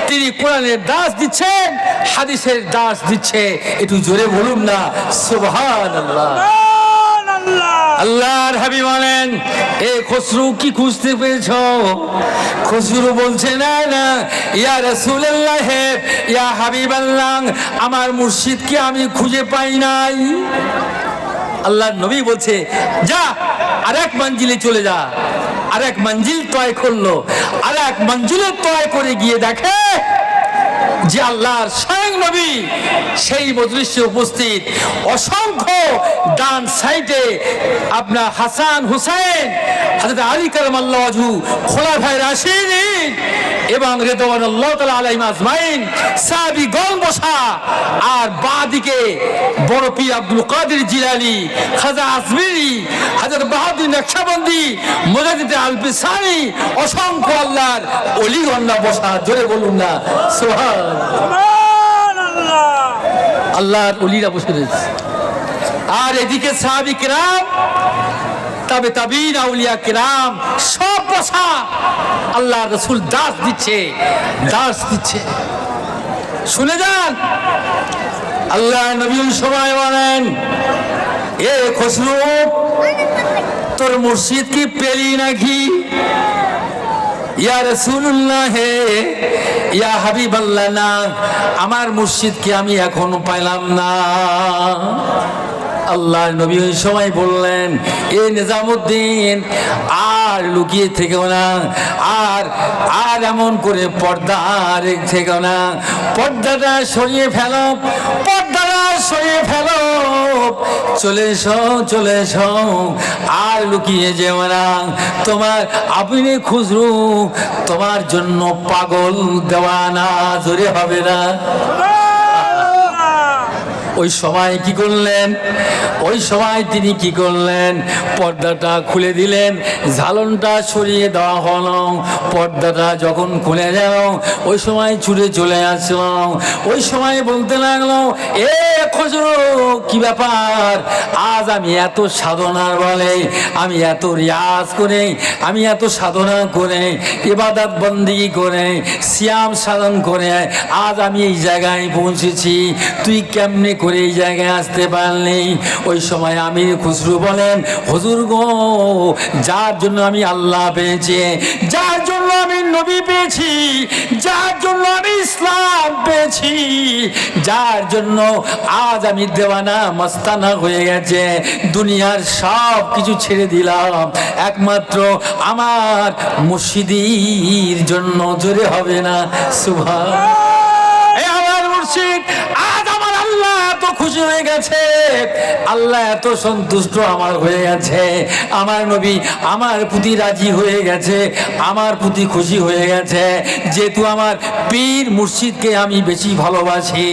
তিনি কোরআনের দাস দিচ্ছেন, হাদিসের দাস দিচ্ছে। একটু জোরে বলুন না সুবহানাল্লাহ। আল্লাহর হাবিব বলেন, এ খসরু কি খুঁজতে পেরেছ? খসরু বলছে, না না ইয়া রাসূলুল্লাহ, ইয়া হাবিবাল্লাহ, আমার মুর্শিদকে আমি খুঁজে পাই নাই। আল্লাহর নবী বলছে, যা আরেক মঞ্জিলে চলে যা। আরেক মঞ্জিল তয় করলো, আরেক মঞ্জিলে তয় করে গিয়ে দেখে যে আল্লাহর স্বয়ং নবী সেই মজলিসে উপস্থিত। অসংখ্য ডান সাইডে আপনার হাসান হুসাইন, হযরত আলী কারামাল্লাহু ওয়াজহু, খোলাফায়ে রাশিদিন এবং রিদওয়ানুল্লাহি তাআলা আলাইহিম আজমাইন, সাহাবীগণ বসা। আর বাঁদিকে বড় পীর আব্দুল কাদের জিলানী, খাজা আজমিরি, হযরত বাহাদুর নকশবন্দি, মুজাদ্দিদ আল-বিসারি, অসংখ্য আল্লাহর ওলিগণরা বসা। জোরে বলুন না সুবহান। আল্লাহর ওলিরা বসে রয়েছে। আর এদিকে সাহাবী কিরাম, তবে তাবিন, আউলিয়া কিরাম সব বসা। আল্লাহ রাসূল দাস দিচ্ছে, দাস দিচ্ছে। শুনে যান, আল্লাহ নবী সময় বলেন, এ খসরু, তোর মুর্শিদ কি পেলি নাকি? ইয়া রাসূলুল্লাহ, ইয়া হাবিবাল্লাহ, না, আমার মুর্শিদকে আমি এখনো পাইলাম না। আল্লাহ নবী ওই সময় বললেন, এ নিজামুদ্দিন, আর লুকিয়ে থেকেও না, আর এমন করে পর্দা থেকেও না, পর্দাটা সরিয়ে ফেলো, পর্দাটা সরিয়ে ফেলো, চলে এসো, চলে এসো, আর লুকিয়ে যেও না। তোমার আপনি খুজরু, তোমার জন্য পাগল দেওয়ানা। জোরে হবে না? ওই সময় কি করলেন? ওই সময় তিনি কি করলেন? পর্দাটা খুলে দিলেন, ঝালনটা সরিয়ে দেওয়া হলো। পর্দাটা যখন খুলে গেল, ওই সময় ছুটে চলে আসলো। ওই সময় বলতে লাগলো, এ খসরু, কি ব্যাপার? আজ আমি এত সাধনার বলে, আমি এত রিয়াজ করে, আমি এত সাধনা করে, ইবাদত বন্দেগী করে, সিয়াম সাধন করে আজ আমি এই জায়গায় পৌঁছেছি, তুই কেমনে করে এই জায়গায় আসতে পারলি? ওই সময় আমি খুসরু বলেন, হুজুর গো, যার জন্য আমি আল্লাহ পেয়েছি, যার জন্য আমি নবী পেয়েছি, যার জন্য আমি ইসলাম পেয়েছি, যার জন্য আজ আমি দেওয়ানা মস্তানা হয়ে গেছে, দুনিয়ার সব কিছু ছেড়ে দিলাম একমাত্র আমার মুর্শিদির জন্য। জোরে হবে না সুবহান? আমার মুর্শিদ, আজ আমার আল্লাহ এত খুশি হয়ে গেছে, আল্লাহ এত সন্তুষ্ট আমার হয়ে গেছে, আমার নবী আমার প্রতি রাজি হয়ে গেছে, আমার প্রতি খুশি হয়ে গেছে। যেহেতু আমার পীর মুর্শিদকে আমি বেশি ভালোবাসি,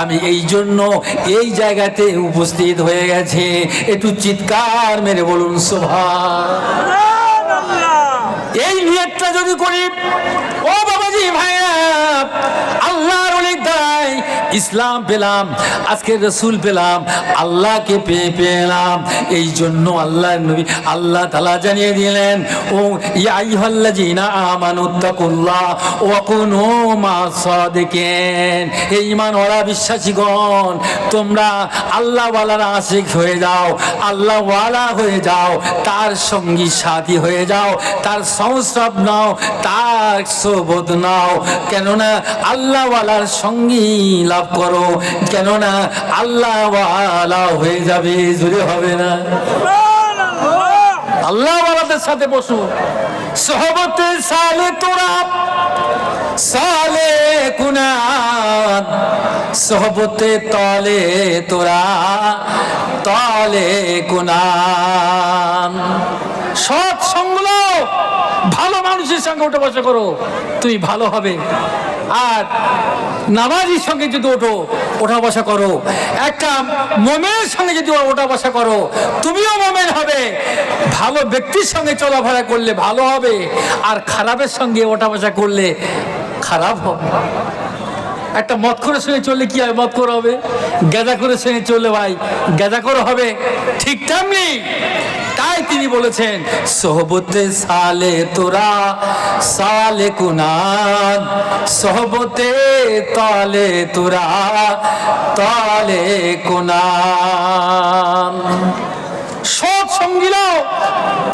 আমি এই জন্য এই জায়গাতে উপস্থিত হয়ে গেছে। একটু চিৎকার মেরে বলুন সুবহানাল্লাহ। এই নিয়তটা যদি করি, ও বাবাজি ভাইরা, আল্লাহর ওলির দ্বারাই ইসলাম পেলাম, আজকে রসুল পেলাম, আল্লাহকে পেলাম। এই জন্য আল্লাহর নবী আল্লাহ তাআলা জানিয়ে দিলেন, ও ইয়া আইয়ুহাল্লাযীনা আমানুত্তাকুল্লাহ ওয়া কুনু মা'আস সাদিকিন, হে ঈমানওয়ালা বিশ্বাসীগণ, তোমরা আল্লাহওয়ালার আশিক হয়ে যাও, আল্লাহওয়ালা হয়ে যাও, তার সঙ্গী সাথী হয়ে যাও, তার সংস্রব নাও, তার সোবত নাও। কেননা আল্লাহওয়ালার সঙ্গী লাভ করো, কেননা আল্লাহওয়ালা হয়ে যাবে। জোরে হবে না? আল্লাহওয়ালাদের সাথে বসো, সোহবতে সালে তোরা সালে কুনান, সোহবতে তলে তোরা তলে কুনান। সৎ সঙ্গ, ভালো মানুষের সঙ্গে ওঠা বসা করো, তুমি ভালো হবে। আর নামাজির সঙ্গে যদি ওঠা বসা করো, একটা মোমেনের সঙ্গে যদি ওঠা বসা করো, তুমিও মোমেন হবে। ভালো ব্যক্তির সঙ্গে চলাফেরা করলে ভালো হবে, আর খারাপের সঙ্গে ওঠা বসা করলে খারাপ হবে। একটা মদ করে সঙ্গে চললে কি হবে? মদ করে হবে। গেঁজা করে সঙ্গে চললে ভাই গেঁজা করে হবে। ঠিক তেমনি তাই তিনি বলেছেন, সোহবতে সালে তোরা সালে কুনান, সোহবতে তালে তোরা তালে কুনান। সৎ সঙ্গী নাও,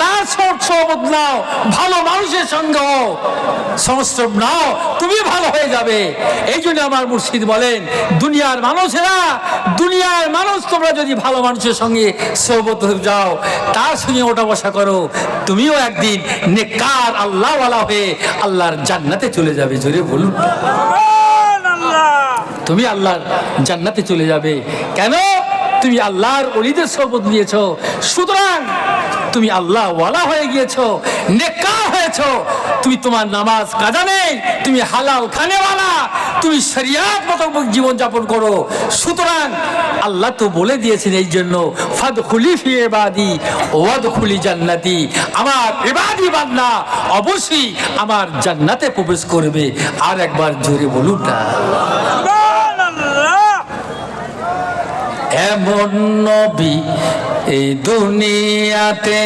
তার সৎ সহবত নাও, ভালো মানুষের সঙ্গ সংস্রব নাও, তুমি ভালো হয়ে যাবে। এই জন্য আমার মুর্শিদ বলেন, দুনিয়ার মানুষেরা, দুনিয়ার মানুষ তোমরা যদি ভালো মানুষের সঙ্গে সহবত হয়ে যাও, তার সঙ্গে ওঠা বসা করো, তুমিও একদিন নেককার আল্লাহওয়ালা হয়ে আল্লাহর জান্নাতে চলে যাবে। জোরে বলুন, তুমি আল্লাহর জান্নাতে চলে যাবে। কেন? তুমি আল্লাহর ওলিদের সহবত নিয়েছো, সুতরাং তুমি আল্লাহ ওয়ালা হয়ে গিয়েছো, নেককার হয়েছো। তুমি তোমার নামাজ কাজা নেই, তুমি হালাল খানেওয়ালা, তুমি শরিয়াত মতো জীবন যাপন করো। সুতরাং আল্লাহ তো বলে দিয়েছেন, এই জন্য ফাদখুলি ফি ইবাদি ওয়াদখুলি জান্নাতি, আমার ইবাদি বান্দা অবশ্যই আমার জান্নাতে প্রবেশ করবে। আর একবার জোরে বলুন না। এমন নবী এই দুনিয়াতে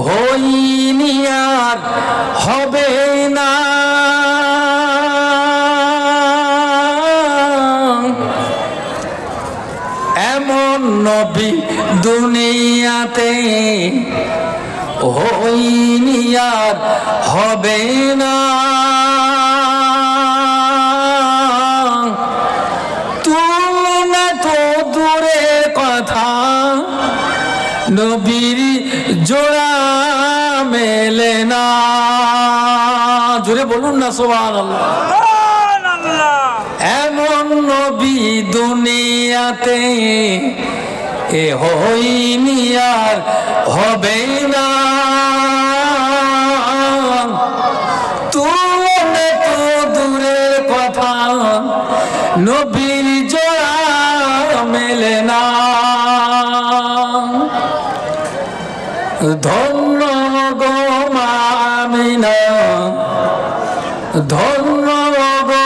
হইনি আর হবে না, এমন নবী দুনিয়াতে হইনি আর হবে না। নবীর জোড়া মেলে না। জোরে বলুন না সুবহানাল্লাহ। এমন নবী দুনিয়াতে এ হইনি আর হবে না। তুমি তো দূরের কথা, নবীর জোড়া মেলে না। ধন্য গো আমিনা, ধন্য গো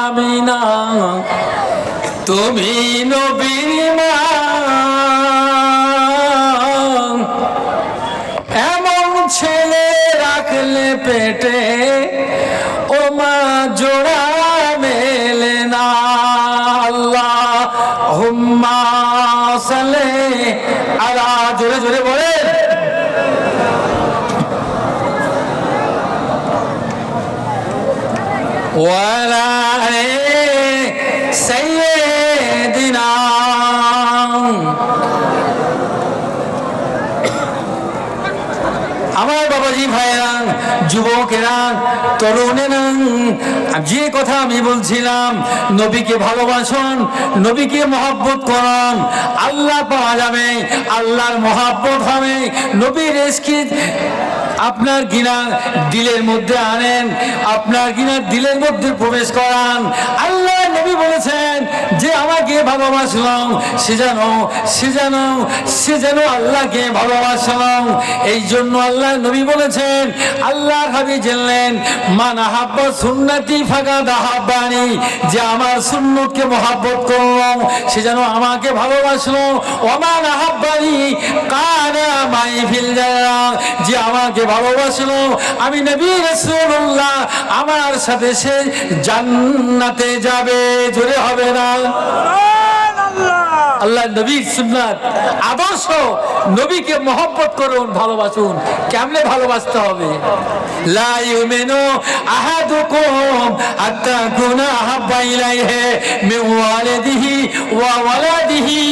আমিনা, তুমি নবীর মা। এমন ছেলে রাখলে পেটে, ও মা জোড়া মেলে না। আল্লাহুম্মা সাল্লি আলা, জোরে জোরে বলে ওয়ালা সাইয়্যিদিনা। আমার বাবাজি ভাইরা, যুবকেরা, তরুণেরা, যে কথা আমি বলছিলাম, নবীকে ভালোবাসুন, নবীকে মহব্বত করুন, আল্লাহ পাওয়া যাবে, আল্লাহর মহব্বত হবে। নবীর ইশকে আপনার গিনা দিলের মধ্যে আনেন, আপনার গিনা দিলের মধ্যে প্রবেশ করান। আল্লাহ নবী বলেছেন যে আমাকে ভালোবাসলাম, সে যেন আল্লাহকে ভালোবাসলাম। এই জন্য আল্লাহ নবী বলেছেন, আল্লাহর হাবিব জানলেন, মান আহাব্বা সুন্নতি ফাকাদ আহাব্বানি, যে আমার সুন্নতকে মহব্বত করলো সে যেন আমাকে ভালোবাসলো। ওমান আহাব্বানি কানা মাই ফিল জান্নাহ, যে আমাকে ভালোবাসলো আমি নবী রাসূলুল্লাহ, আমার সাথে সে জান্নাতে যাবে। জোরে হবে না? আল্লাহ নবীর সুন্নাত আদর্শ, নবীকে মহব্বত করুন, ভালোবাসুন। কেমনে ভালোবাসতে হবে? লা ইউমিনু আহাদুকুম হাত্তা কুনা আহাব্বা ইলাইহি মিন ওয়ালিদিহি ওয়া ওয়ালাদিহি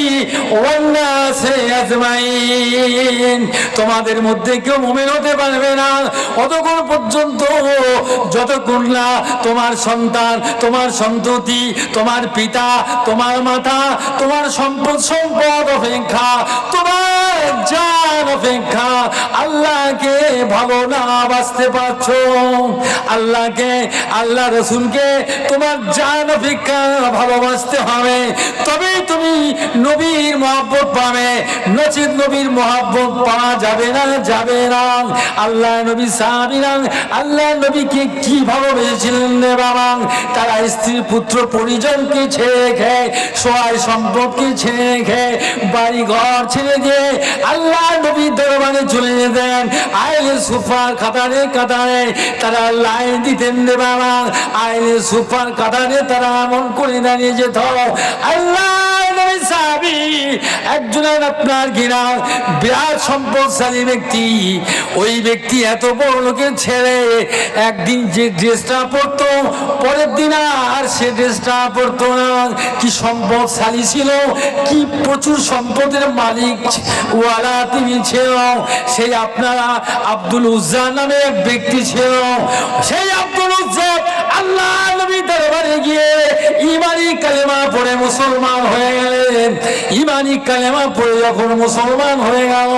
ওয়ান নাসি আজমাইন। তোমাদের মধ্যে কেউ মুমিন হতে পারবে না অতক্ষণ পর্যন্ত যতক্ষণ না তোমার সন্তান, তোমার সন্ততি, তোমার পিতা, তোমার মাতা, তোমার সম্পদ অপেক্ষা, তোমার জান অপেক্ষা আল্লাহকে ভালো না বাসতে পারে। পাচ্ছ, আল্লাহকে, আল্লাহ রসুলকে তোমার জান অপেক্ষা ভালোবাসতে হবে, তবেই তুমি নবীর মহব্বত পাবে, নচিত নবীর মহব্বত পাওয়া যাবে না, যাবে না। আল্লাহ নবী সাহাবীরা আল্লাহ নবীকে কি ভালোবেসেছিলেন রে বাবা, তারা স্ত্রী পুত্র পরিজনকে ছেড়ে খেয়ে, সহায় সম্পদকে ছেড়ে খেয়ে, বাড়ি ঘর ছেড়ে দিয়ে আল্লাহ নবীর দরবারে চলে যেতেন। আইলে সুফার কাতারে কাতারে তারা লাইন দিতেন রে বাবা, আইলে সুফার কাতারে তারা এমন করে দাঁড়িয়ে যেত। আল্লাহ নবী সাহাবী একজনের আপনার ঘিরা বিরাট সম্পদশালী ব্যক্তি, ওই ব্যক্তি এত বড় লোকের ছেড়ে একদিন যে ড্রেসটা পরতো পরের দিন আর সে ড্রেসটা পরতো না। কি সম্পদশালী ছিল, কি প্রচুর সম্পদের মালিক ওয়ালা তিনি ছিল। সেই আপনারা আব্দুল উজ্জা নামে এক ব্যক্তি ছিল, সেই আব্দুল উজ্জা আল্লাহ নবী দরবারে গিয়ে ইমানি কালেমা পড়ে মুসলমান হয়ে গেলেন। ইমানি কালেমা পড়ে যখন মুসলমান হয়ে গেল,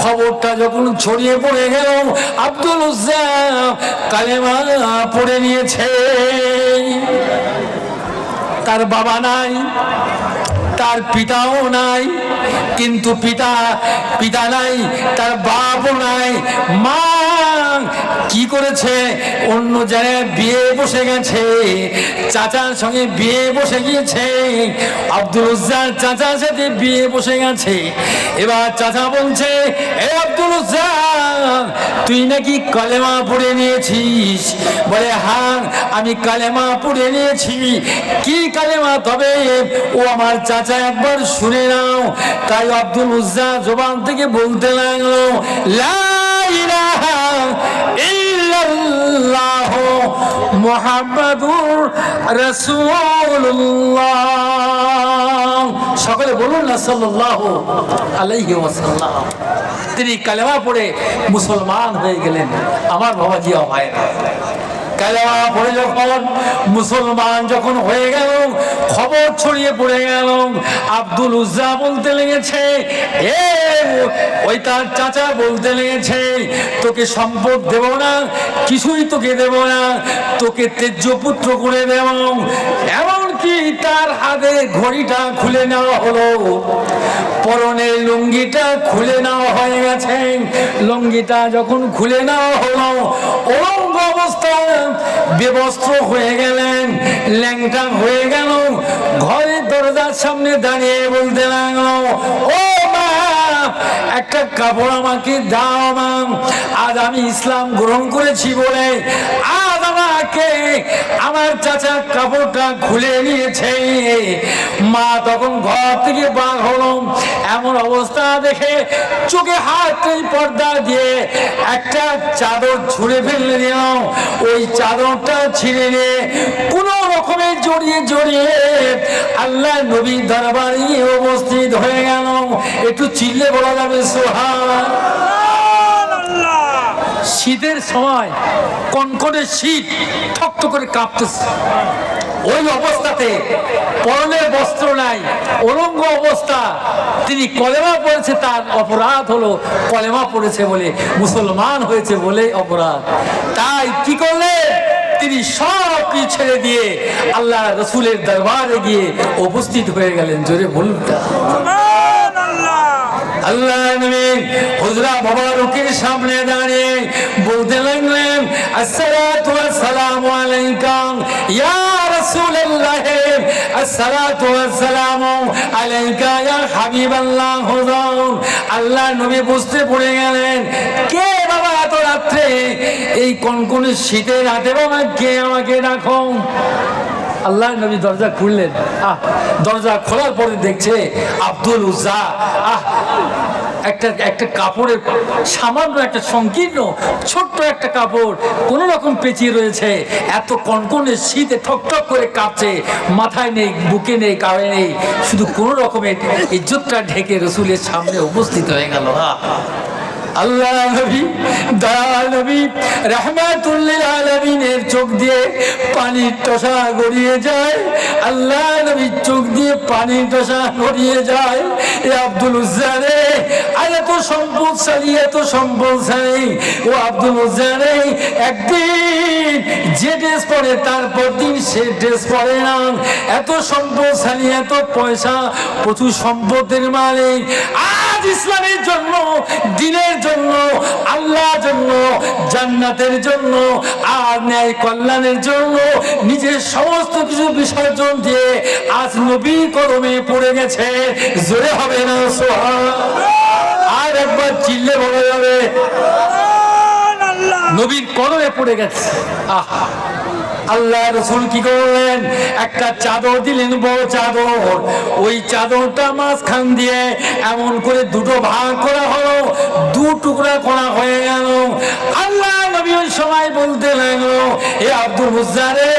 খবরটা যখন ছড়িয়ে পড়ে গেল আব্দুল উজ্জা কালেমা পড়ে নিয়েছে। তার বাবা নাই, তার পিতাও নাই, কিন্তু পিতা নাই, তার বাপও নাই। মা কি করেছে, অন্য জায়গায় বিয়ে বসে গেছে, চাচার সঙ্গে বিয়ে বসে গিয়েছে, আব্দুল উজ্জার চাচার সাথে বিয়ে বসে গেছে। এবার চাচা বলছে, এ আব্দুল উজ্জা তুই নাকি কালেমা পড়ে নিয়েছিস? বলে হ্যাঁ আমি কালেমা পড়ে নিয়েছি। কি কালেমা? তবে ও আমার চাচা একবার শুনে নাও। তাই আব্দুল উজ্জা জবান থেকে বলতে লাগলো, লা ইলাহা ইল্লাল্লাহ মুহাম্মাদুর রাসূলুল্লাহ। সকলে বলুন না সাল্লাল্লাহু আলাইহি ওয়াসাল্লাম। তিনি কালেমা পড়ে মুসলমান হয়ে গেলেন। আমার বাবাজি ও ভাইরা, কালেমা পড়ে যখন মুসলমান যখন হয়ে গেল, খবর ছড়িয়ে পড়ে গেল, আব্দুল উজ্জা বলতে লেগেছে, ওই তার চাচা বলতে লেগেছে, তোকে সম্পদ দেব না, কিছুই তোকে দেব না, তোকে তেজ্য পুত্র করে দেব। এমনকি তার হাতে ঘড়িটা খুলে নেওয়া হলো, পরনের লুঙ্গিটা খুলে নেওয়া হয়ে গেছে। লুঙ্গিটা যখন খুলে নেওয়া হলো, অলঙ্গ অবস্থায় বেবস্ত্র হয়ে গেলেন, ল্যাংটা হয়ে গেল, ঘরের দরজার সামনে দাঁড়িয়ে বলতে লাগলো, ও মা একটা কাপড় আমাকে দাও মা, আজ আমি ইসলাম গ্রহণ করেছি বলে আজ আমাকে আমার চাচা কাপড়টা খুলে নিয়েছে। মা তখন ঘর থেকে বার হলো, এমন অবস্থা দেখে চোখে হাত পর্দা দিয়ে একটা চাদর ছুঁড়ে ফেললে দিল। ওই চাদরটা ছিঁড়ে নিয়ে কোন রকমের জড়িয়ে জড়িয়ে আল্লাহ নবীর দরবারে উপস্থিত হয়ে গেল। একটু চিল্লে বলা যাবে সুবহানাল্লাহ। শীতের সময় কনকনে শীত, ঠকঠক করে কাঁপতেছে। ওই অবস্থাতে পরনের বস্ত্র নাই, অলঙ্গ অবস্থা, তিনি কলেমা পড়েছে, তার অপরাধ হলো কলেমা পড়েছে বলে, মুসলমান হয়েছে বলে অপরাধ। তাই কি করলে তিনি সব কিছু ছেড়ে দিয়ে আল্লাহ রসুলের দরবারে গিয়ে উপস্থিত হয়ে গেলেন। জোরে বলুন আল্লাহ নবী হুজরা মুবারকের সামনে দাঁড়িয়ে বলতে লাগলেন, আসসালাতু ওয়াসসালামু আলাইকা ইয়া রাসূলুল্লাহ, আসসালাতু ওয়াসসালামু আলাইকা ইয়া হাবিবাল্লাহ। হুজুর আল্লাহ নবী বুঝতে পড়ে গেলেন, কে বাবা এত রাত্রে এই কনকনে শীতের রাতে বাবা কে আমাকে ডাকো? আল্লাহ নবী দরজা খুললেন। দরজা খোলার পরে দেখছে আব্দুল উজ্জা একটা কাপড়ের সামান্য একটা সংকীর্ণ ছোট্ট একটা কাপড় কোন রকম পেঁচিয়ে রয়েছে। এত কনকনে শীতে ঠকঠক করে কাঁপছে, মাথায় নেই, বুকে নেই, কাঁধে নেই, শুধু কোন রকমের ইজ্জতটা ঢেকে রসুলের সামনে উপস্থিত হয়ে গেল। আল্লাহ নবী দয়াল নবী রাহমাতুল লিল আলামিনের চোখ দিয়ে পানির টসা গড়িয়ে যায়। আল্লাহ নবীর চোখ দিয়ে পানির টসা গড়িয়ে যায়। এ আব্দুল উজ্জা রে, আর এত সম্পদশালী, এত সম্পদশালী ও আব্দুল উজ্জা রে, একদিন যে ড্রেস পরে তারপর দিন সে ড্রেস পরে না। এত সম্পদশালী, এত পয়সা, প্রচুর সম্পদের মালিক, আজ ইসলামের জন্য, দিনের জন্য, আল্লাহর জন্য, জান্নাতের জন্য আর ন্যায় কল্যাণের জন্য নিজের সমস্ত কিছু বিসর্জন দিয়ে আজ নবীর কদমে পড়ে গেছে। জোরে হবে না সুবহানাল্লাহ? আর একবার চিল্লে বলা যাবে নবীর কদমে পড়ে গেছে। আহা, আল্লাহ রাসূল কি করলেন? একটা চাদর দিলেন, বড় চাদর। ওই চাদরটা মাঝখান দিয়ে এমন করে দুটো ভাগ করা হলো, দু টুকরা করা হয়ে গেল। আল্লাহ নবী ওই সময় বলতে লাগলো, এ আব্দুল উজ্জা রে,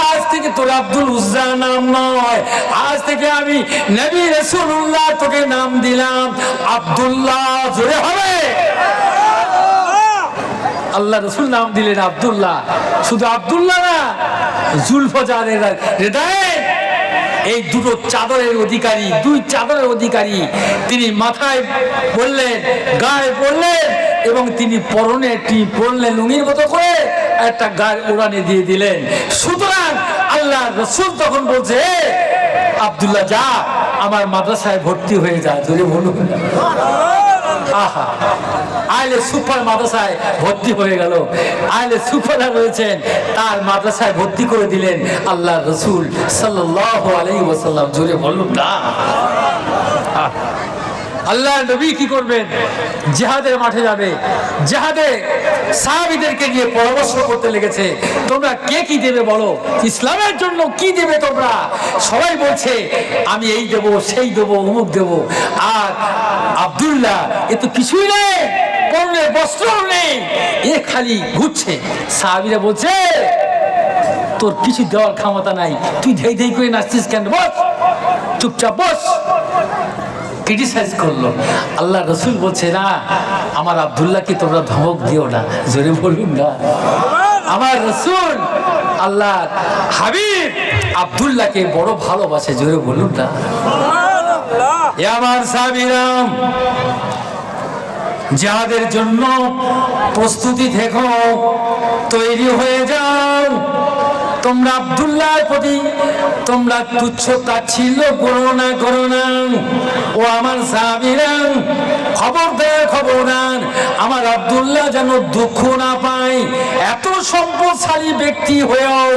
আজ থেকে তোর আব্দুল উজ্জা নাম নয়, আজ থেকে আমি নবী রাসূলুল্লাহ তোকে নাম দিলাম আব্দুল্লাহ। জোরে হবে? আল্লাহ রসুল নাম দিলেন আব্দুল্লাহ। শুধু আব্দুল্লাহ না, জুলফজারের হৃদয়ে এই দুটো চাদরের অধিকারী, দুই চাদরের অধিকারী তিনি মাথায় বললেন, গায়ে বললেন, এবং তিনি পরনে একটি পরলেন লুঙ্গির মতো করে, একটা গায়ে উড়ানে দিয়ে দিলেন। সুতরাং আল্লাহ রসুল তখন বলছে, আব্দুল্লাহ যা, আমার মাদ্রাসায় ভর্তি হয়ে যা। জোরে বলুন। আহা, আইলে সুপার মাদ্রাসায় ভর্তি হয়ে গেল। আইলে সুপার রয়েছেন, তার মাদ্রাসায় ভর্তি করে দিলেন আল্লাহ রসুল সাল্লাল্লাহু আলাইহি ওয়াসাল্লাম। জোরে বলুন না। আল্লাহ নবী কি করবেন? জিহাদের মাঠে যাবে। জিহাদে সাহাবীদেরকে নিয়ে পরামর্শ করতে লেগেছে, তোমরা কে কি দেবে বলো, ইসলামের জন্য কি দেবে তোমরা? সবাই বলছে আমি এই দেবো, সেই দেবো, অমুক দেবো। আর আব্দুল্লাহ এ তো কিছুই নেই, পরনের বস্ত্র নেই, এ খালি ঘুরছে। সাহাবীরা বলছে তোর কিছু দেওয়ার ক্ষমতা নাই, তুই ধেই ধেই করে নাচছিস কেন? বস, চুপচাপ বস। ক্রিটিসাইজ করলো। আল্লাহ রসুল বলছে, না, আমার আব্দুল্লাহকে তোমরা ধমক দিও না। জোরে বলুন না। আমার রসুল আল্লাহ হাবিব আব্দুল্লাহকে বড় ভালোবাসে। জোরে বলুন না। এ আমার সাহাবীরা, জিহাদের জন্য প্রস্তুতি থেকো, তৈরি হয়ে যাও। তোমরা আব্দুল্লাহর প্রতি তোমরা তুচ্ছ তাচ্ছিল্য করো না, করো না। ও আমার সাহাবীরা, খবরদার, খবরদার, আমার আব্দুল্লাহ যেন দুঃখ না পায়। এত সম্পদশালী ব্যক্তি হয়েও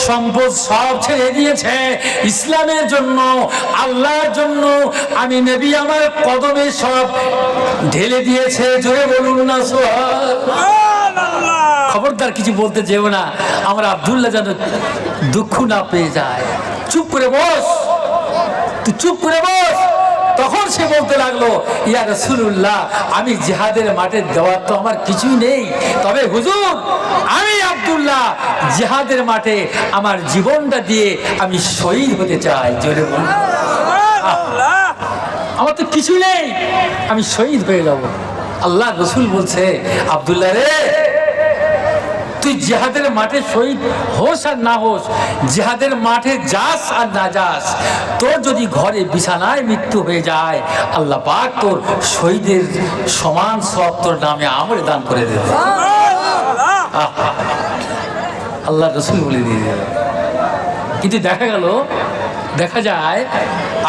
সম্পদ সব ছেড়ে দিয়েছে ইসলামের জন্য, আল্লাহর জন্য। আমি নবী আমার কদমে সব ঢেলে দিয়েছে। জোরে বলুন না সুবহানাল্লাহ। খবরদার কিছু বলতে যেও না, আমার আব্দুল্লাহ যেন দুঃখ না পেয়ে যায়। চুপ করে বস, তুই চুপ করে বস। তখন সে বলতে লাগলো, ইয়া রাসূলুল্লাহ, আমি জিহাদের মাঠে দেওয়ার তো আমার কিছুই নেই, তবে হুজুর আমি আব্দুল্লাহ জিহাদের মাঠে আমার জীবনটা দিয়ে আমি শহীদ হতে চাই। জোরে বলুন। আমার তো কিছু নেই, আমি শহীদ হয়ে যাব। আল্লাহ রসুল বলছে, আব্দুল্লাহ রে, তুই জিহাদের মাঠে শহীদ হোস আর না হোস, জিহাদের মাঠে যাস আর না যাস, তোর যদি ঘরে বিছানায় মৃত্যু হয়ে যায়, আল্লাহ পাক তোর শহীদের সমান সওয়াব তোর নামে আমরে দান করে দেবে। আল্লাহ রসুল বলে দিয়ে দেবে। কিন্তু দেখা যায়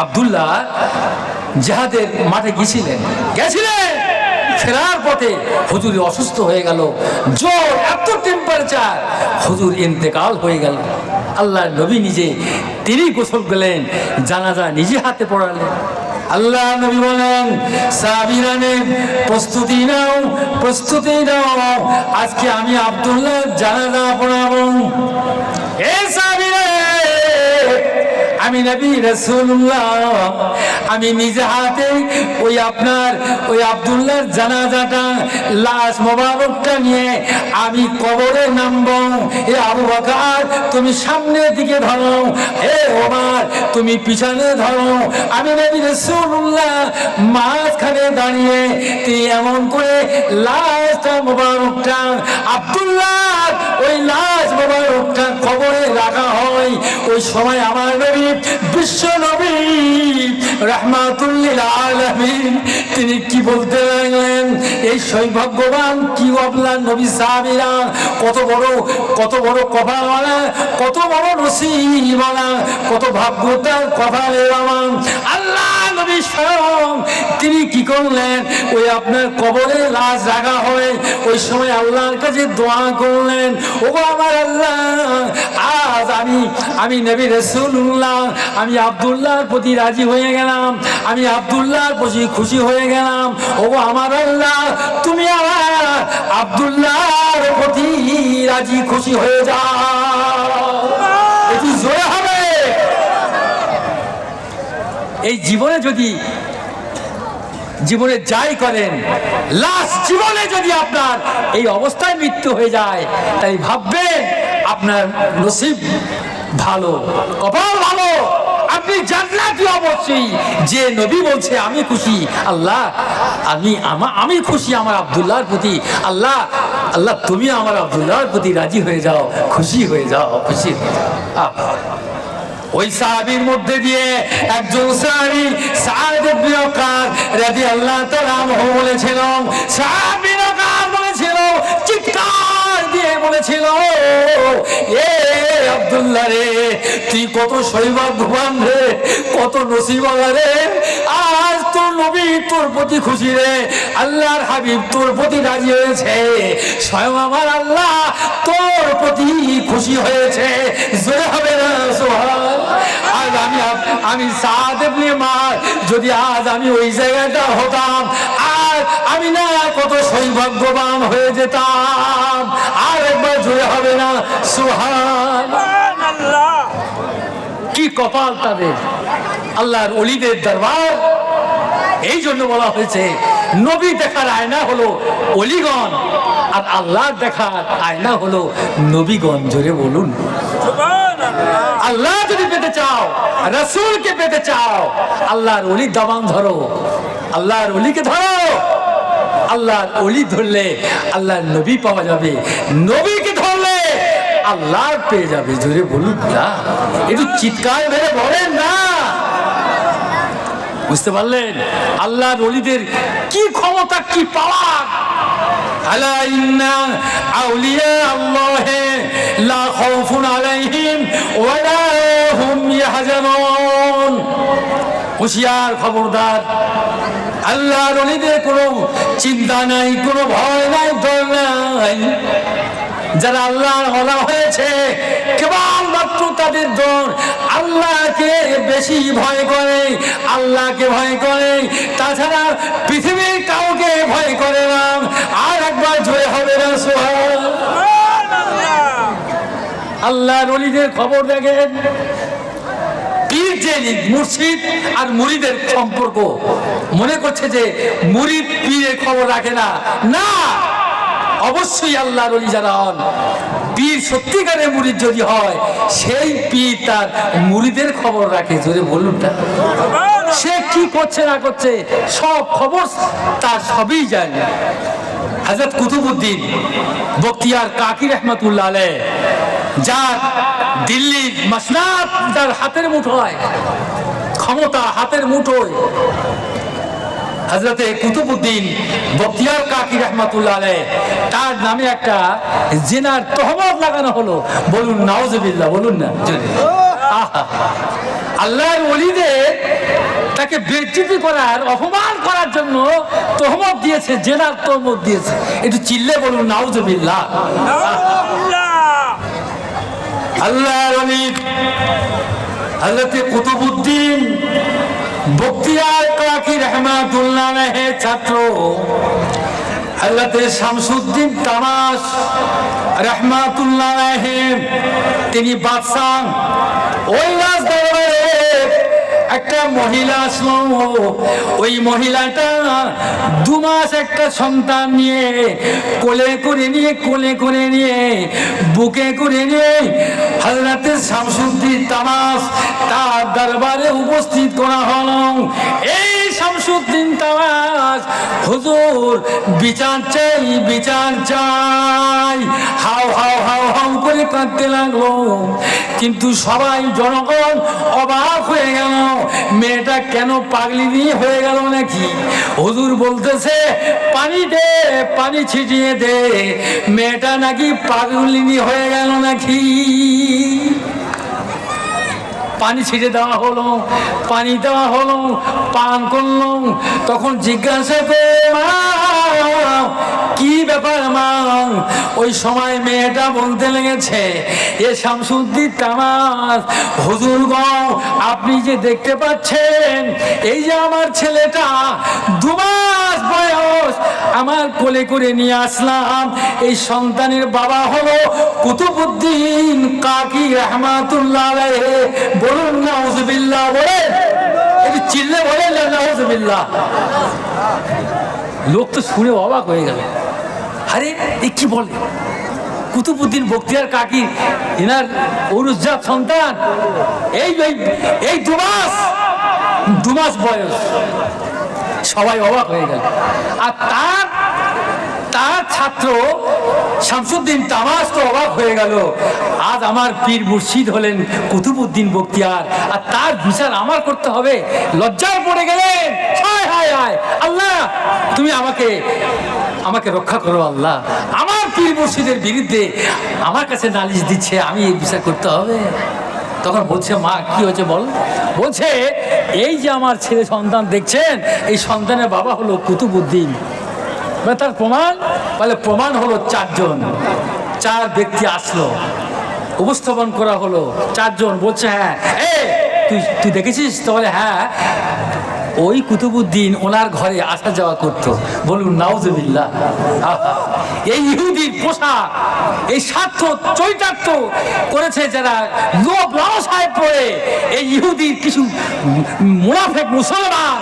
আব্দুল্লাহ জিহাদের মাঠে গেছিলেন, ফেরার পথে হুজুর অসুস্থ হয়ে গেল, জ্বর, এত টেম্পারেচার, হুজুর ইন্তেকাল হয়ে গেল। আল্লাহ নবী নিজে তিনি গোসল করলেন, জানাজা নিজে হাতে পড়ালেন। আল্লাহ নবী বলেন, সাহাবীরা প্রস্তুতি নাও, প্রস্তুতি নাও, আজকে আমি আব্দুল্লাহ জানাজা পড়াবো। এ সাহাবীরা, আমি নবী রাসূলুল্লাহ, আমি নিজে হাতে ওই আব্দুল্লাহর জানাজাটা, লাশ মোবারকটা নিয়ে আমি কবরে নামবো। এ আবু বকর তুমি সামনের দিকে ধরো, এ ওমর তুমি পিছনে ধরো। আমি নবী রাসূলুল্লাহ মাঝখানে দাঁড়িয়ে তিনি এমন করে লাশটা মোবারকটা, আব্দুল্লাহ ওই লাশ মোবারকটা কবরে রাখা হয়। ওই সময় আমার নবী, বিশ্ব নবী রাহমাতুল লিল আলামিন তিনি কি বলতে লাগলেন, এই সৌভাগ্যবান কি আপনার নবী সাহাবীরা কত বড় কপালওয়ালা, কত বড় নসিবওয়ালা, কত ভাগ্যতার কপালেওয়ালা। আল্লাহ নবী স্বয়ং তিনি কি করলেন, ওই আপনার কবরে লাশ রাখা হয় ওই সময় আল্লাহর কাছে দোয়া করলেন, ওগো আমার আল্লাহ, আজ আমি নবী রাসূলুল্লাহ আমি আব্দুল্লাহর প্রতি রাজি হয়ে গেলাম, আমি আব্দুল্লাহর প্রতি খুশি হয়ে গেলাম। ওগো আমার আল্লাহ, তুমি আমার আব্দুল্লাহর প্রতি রাজি খুশি হয়ে যাও। একটু জোরে হবে। এই জীবনে যাই করেন, লাস্ট জীবনে যদি আপনার এই অবস্থায় মৃত্যু হয়ে যায়, তাই ভাববেন আপনার নসিব ভালো, কপাল ভালো, আপনি জান্নাতি অবশ্যই। যে নবী বলছে আমি খুশি, আল্লাহ আমি খুশি আমার আব্দুল্লাহর প্রতি, আল্লাহ তুমি আমার আব্দুল্লাহর প্রতি রাজি হয়ে যাও, খুশি হয়ে যাও, খুশি হয়ে যাও। ওই সাহাবীর মধ্যে দিয়ে একজন সাহাবী সাদ ইবনে ওয়াক্কাস রাদিয়াল্লাহু তাআলা আনহু বলেছিল, সাদ ইবনে ওয়াক্কাস বলেছিল, চিৎকার দিয়ে বলেছিল, এ আব্দুল্লাহ রে, তুই কত সৌভাগ্যবান রে, কত নসিবওয়ালা রে, আজ তোর নবী তোর প্রতি খুশি রে, আল্লাহর হাবিব তোর প্রতি রাজি হয়েছে, স্বয়ং আমার আল্লাহ তোর প্রতি খুশি হয়েছে। জোরে হবে না সুবহান। আজ আমি সাদ ইবনে মার, যদি আজ আমি ওই জায়গাটা হতাম, আর আমি না কত সৌভাগ্যবান হয়ে যেতাম। আর একবার জোরে হবে না সুবহানাল্লাহ। কি কপাল তাদের, আল্লাহর ওলিদের দরবার। এই জন্য বলা হয়েছে নবী দেখার আয়না হলো ওলিগণ, আর আল্লাহ দেখার আয়না হলো নবীগণ। জোরে বলুন আল্লাহ যদি পেতে চাও, রাসূলকে পেতে চাও, আল্লাহর ওলির দামান ধরো, আল্লাহর ওলিকে ধরো। আল্লাহর ওলি ধরলে আল্লাহর নবী পাওয়া যাবে, নবীকে ধরলে আল্লাহ পেয়ে যাবে। জোরে বলুন না, একটু চিৎকার মেরে বলেন না। বুঝতে পারলেন আল্লাহর ওলিদের কি ক্ষমতা, কি পাওয়ার। আলা ইন্না আউলিয়া আল্লাহি লা খাউফুন আলাইহিম ওয়া লা হুম ইয়াহজানুন। হুঁশিয়ার, খবরদার, আল্লাহর ওলিদের কোনো চিন্তা নাই, কোনো ভয় নাই, ডর নাই। যারা আল্লাহর ওলি হয়েছে কেবলমাত্র তাদের দর আল্লাহকে বেশি ভয় করে, আল্লাহকে ভয় করে, তাছাড়া পৃথিবীর কাউকে ভয় করে না। আর একবার জয় হবে না সুবহানাল্লাহ। আল্লাহর ওলিদের খবর দেখেন। পীর যে মুর্শিদ আর মুরিদের সম্পর্ক, মনে করছে যে মুরিদ পীরের খবর রাখে না, না, অবশ্যই আল্লাহর ওলি যারা হন, পীর সত্যিকারের মুরিদ যদি হয়, সেই পীর তার মুরিদের খবর রাখে। জোরে বলুন না, সে কি করছে না করছে সব খবর তার সবই জানে। হযরত কুতুবউদ্দিন বখতিয়ার কাকি রহমাতুল্লাহ আলাইহ, যার দিল্লির মাসনাদ তার হাতের মুঠোয়, ক্ষমতা হাতের মুঠোয়, হযরতে কুতুবউদ্দিন বখতিয়ার কাকি রহমাতুল্লাহ আলাইহ, তার নামে একটা জিনার তহমত লাগানো হলো। বলুন নাউজুবিল্লাহ, বলুন না। আল্লাহর ওলিদের তাকে বেইজ্জতি করার, অপমান করার জন্য তহমত দিয়েছে, জিনার তহমত দিয়েছে। একটু চিল্লে বলুন নাউজুবিল্লাহ। আল্লাহর ওলি হযরতে কুতুবউদ্দিন বখতিয়ার কাকি রহমাতুল্লাহ আলাইহির ছাত্র হযরতে শামসুদ্দিন তামাশ রহমাতুল্লাহ আলাইহি, তিনি বাদশাহ, ওই রাজদরবারে একটা মহিলা আসলো। ওই মহিলাটা 2 মাস একটা সন্তান নিয়ে কোলে করে নিয়ে বুকে করে নিয়ে হযরতে শামসুদ্দিন তামাশ তার দরবারে উপস্থিত করা হলো। এই শামসুদ্দিন তামাশ, হুজুর বিচার চাই, বিচার চাই, হাও হাও হাও হাও করে করে কাঁদতে লাগলো। কিন্তু সবাই জনগণ অবাক হয়ে গেল, মেয়েটা কেন পাগলিনী হয়ে গেল নাকি? হুজুর বলতেছে পানি দে, পানি ছিটিয়ে দে, মেয়েটা নাকি পাগলিনী হয়ে গেল নাকি। পানি ছিটে দেওয়া হলো, পানি দেওয়া হলো, পান করলো। তখন জিজ্ঞাসা করে মা কি ব্যাপার মা? ওই সময় মেয়েটা বলতে লেগেছে এ শামসুদ্দিন তামাস, হুজুর গো আপনি যে দেখতে পাচ্ছেন এই যে আমার ছেলেটা 2 মাস বয়স, আমার কোলে করে নিয়ে আসলাম। এই সন্তানের বাবা হলো কুতুবউদ্দিন কাকি রহমাতুল্লাহ আলাইহি। বলুন নাউজুবিল্লাহ, বলেন একটু চিল্লে বলেন নাউজুবিল্লাহ। লোক তো শুনে অবাক হয়ে গেল, আরে এ কি বলে? কুতুবউদ্দিন বখতিয়ার কাকি এনার ঔরসজাত সন্তান, এই 2 মাস বয়স। সবাই অবাক হয়ে গেল। আর তার ছাত্র শামসুদ্দিন তামাস তো অবাক হয়ে গেল, আজ আমার পীর মুর্শিদ হলেন কুতুবউদ্দিন বখতিয়ার, আর তার বিচার আমার করতে হবে। লজ্জায় পড়ে গেলেন। হায় হায় হায়, আল্লাহ তুমি আমাকে রক্ষা করো আল্লাহ। আমার পীর মুর্শিদের বিরুদ্ধে আমার কাছে নালিশ দিচ্ছে, আমি এই বিচার করতে হবে। তখন বলছে মা কি হয়েছে বল? বলছে এই যে আমার ছেলে সন্তান দেখছেন, এই সন্তানের বাবা হলো কুতুবউদ্দিন। তার প্রমাণ বলে প্রমাণ হলো 4 ব্যক্তি আসলো, উপস্থাপন করা হলো 4 জন। বলছে হ্যাঁ তুই দেখেছিস? তো বলে হ্যাঁ, ওই কুতুবউদ্দিন ওনার ঘরে আসা যাওয়া করতো। বলুন নাউজুবিল্লাহ। এই ইহুদির পোশাক, এই স্বার্থ চরিতার্থ করেছে যারা লোভ লালসায় পড়ে, এই ইহুদির কিছু মুনাফিক মুসলমান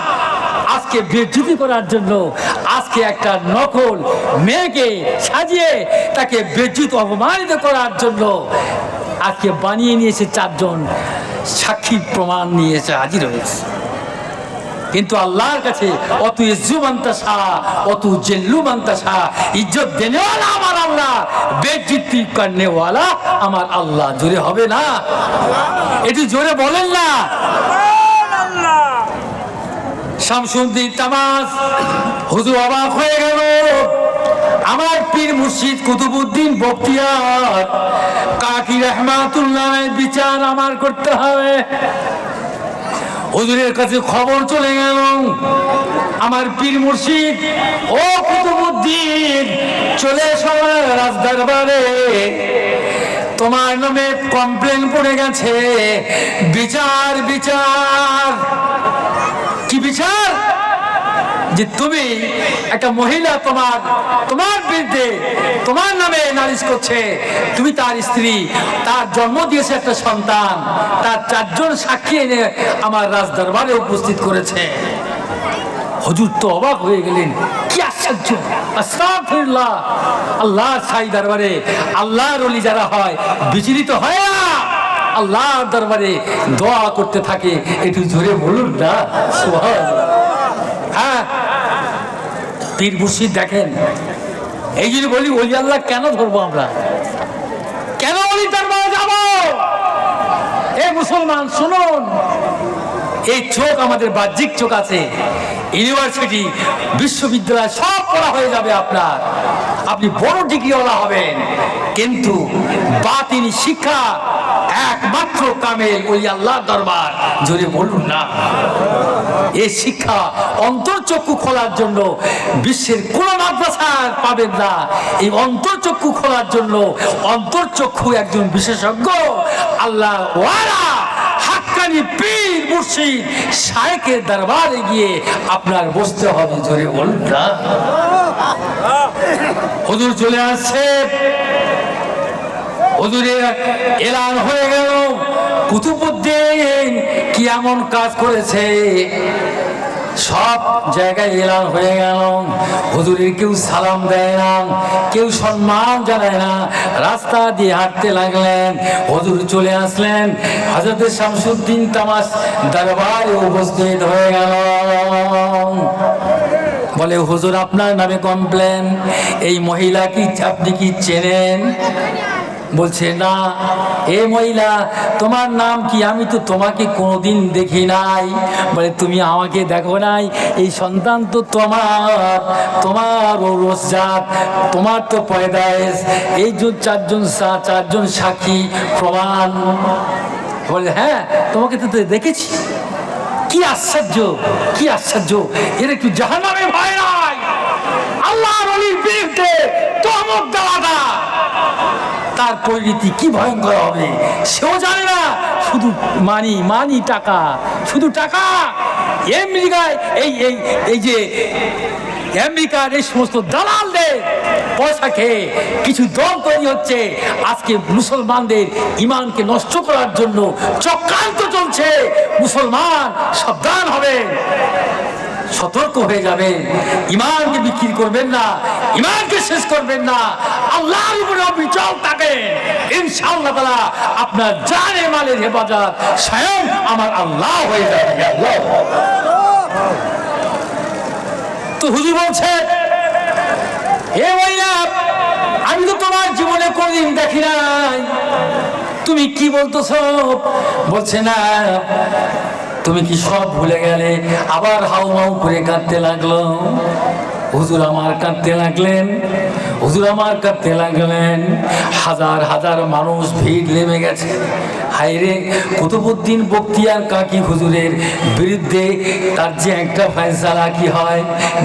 আজকে বেজ্জতি করার জন্য, আজকে একটা নকল মেয়েকে সাজিয়ে তাকে বেজ্জত অপমানিত করার জন্য আজকে বানিয়ে নিয়েছে 4 জন সাক্ষী প্রমাণ নিয়েছে, হাজির হয়েছে। কিন্তু আল্লাহর কাছে অত ইজ্জু মানতাসা, অত জেল্লু মানতাসা, ইজ্জত দেনেওয়ালা আমার আল্লাহ, বেজ্জতি করনেওয়ালা আমার আল্লাহ। জোরে হবে না? একটু জোরে বলেন না। শামসুদ্দিন তামাস হুজুর অবাক হয়ে গেল, আমার পীর মুর্শিদ কুতুবউদ্দিন বখতিয়ার কাকি রহমাতুল্লাহ বিচার আমার করতে হবে। হুজুরের কাছে খবর চলে গেল, আমার পীর মুর্শিদ ও কুতুবউদ্দিন চলে এসো রাজদরবারে, তোমার নামে কমপ্লেন পড়ে গেছে। বিচার বিচার। কি বিচার? যে তুমি একটা মহিলা তোমার বিরুদ্ধে তোমার নামে নালিশ করছে, তুমি তার স্ত্রী, তার জন্ম দিয়েছে একটা সন্তান, তার 4 জন সাক্ষী এনে আমার রাজদরবারে উপস্থিত করেছে। হুজুর তো অবাক হয়ে গেলেন, কি আশ্চর্য! আস্তাগফিরুল্লাহ। আল্লাহর ছাই দরবারে আল্লাহর ওলি যারা হয় বিচলিত হয় না, আল্লাহর দরবারে দোয়া করতে থাকে। একটু জোরে বলুন না সুবহানাল্লাহ। হ্যাঁ, পীর মুর্শিদ দেখেন, এই যদি বলি ওলি আল্লাহ কেন ধরবো আমরা? কেন ওলি দরবারে যাব? এ মুসলমান শুনুন, এই চোখ আমাদের বাহ্যিক চোখ আছে, ইউনিভার্সিটি বিশ্ববিদ্যালয় সব পড়া হয়ে যাবে আপনার, আপনি বড় ডিগ্রিওয়ালা হবেন, কিন্তু বাতিনি শিক্ষা একমাত্র কামেল ওই আল্লাহর দরবার। জোরে বলুন না। এই শিক্ষা অন্তর্চক্ষু খোলার জন্য বিশ্বের কোন মাদ্রাসা পাবেন না। এই অন্তর্চক্ষু খোলার জন্য অন্তর্চক্ষু একজন বিশেষজ্ঞ আল্লাহ ওয়ালা হাক্কানি পীর মুর্শিদ শায়েখের দরবারে গিয়ে আপনার বসতে হবে। জোরে বলুন না। হুজুর চলে আসছে, হুজুরের এলান হয়ে গেল, কুতুবউদ্দিন কি এমন কাজ করেছে, সব জায়গায় এলান হয়ে গেল। হুজুরের কেউ সালাম দেয় না, কেউ সম্মান জানায় না, রাস্তা দিয়ে হাঁটতে লাগলেন। হুজুর চলে আসলেন, হযরত শামসুদ্দিন তামাস দরবারে উপস্থিত হয়ে গেল। বলে হুজুর আপনার নামে কমপ্লেন, এই মহিলা কি আপনি কি চেনেন? বলছে না, এ মহিলা তোমার নাম কি? আমি তো তোমাকে কোনোদিন দেখি নাই। বলে তুমি আমাকে দেখো নাই? এই সন্তান তো তোমার ও রোজজাত, তোমার তো পয়দায়েশ, এই যে চারজন সাক্ষী প্রমাণ। বলে হ্যাঁ, তোমাকে তো দেখেছি। কি আশ্চর্য, কি আশ্চর্য! এর একটু জাহান্নামে ভয় নাই? আল্লাহর ওলির বিরুদ্ধে তহমত দেওয়াটা তার পরিণতি কি ভয়ঙ্কর হবে সেও জানে না। শুধু মানি টাকা, শুধু টাকা। আমেরিকায় এই যে আমেরিকার এই সমস্ত দালালদের পয়সা খেয়ে কিছু দল তৈরি হচ্ছে। আজকে মুসলমানদের ইমানকে নষ্ট করার জন্য চক্রান্ত চলছে। মুসলমান সাবধান হবেন, সতর্ক হয়ে যাবেন। ইমানকে বিক্রি করবেন না, ইমানকে শেষ করবেন না। আল্লাহর উপরে অবিচল থাকেন, ইনশাআল্লাহ তাআলা আপনার জানে মালের হেফাজত স্বয়ং আমার আল্লাহ হয়ে যাবে। তো হুজুর বলছে, হে ভাইয়া, আমি তো তোমার জীবনে কোনদিন দেখি নাই, তুমি কি বলতেছ? বলছে না, তুমি কি সব ভুলে গেলে? আবার হাউমাউ করে কাঁদতে লাগলো। হুজুর আমার কাঁদতে লাগলেন, হুজুর আমার কাঁদতে লাগলেন। হাজার হাজার মানুষ ভিড় নেমে গেছে। হায়রে, কুতুবউদ্দিন বখতিয়ার কাকি হুজুরের বিরুদ্ধে তার যে একটা ফয়সালা কি হয়,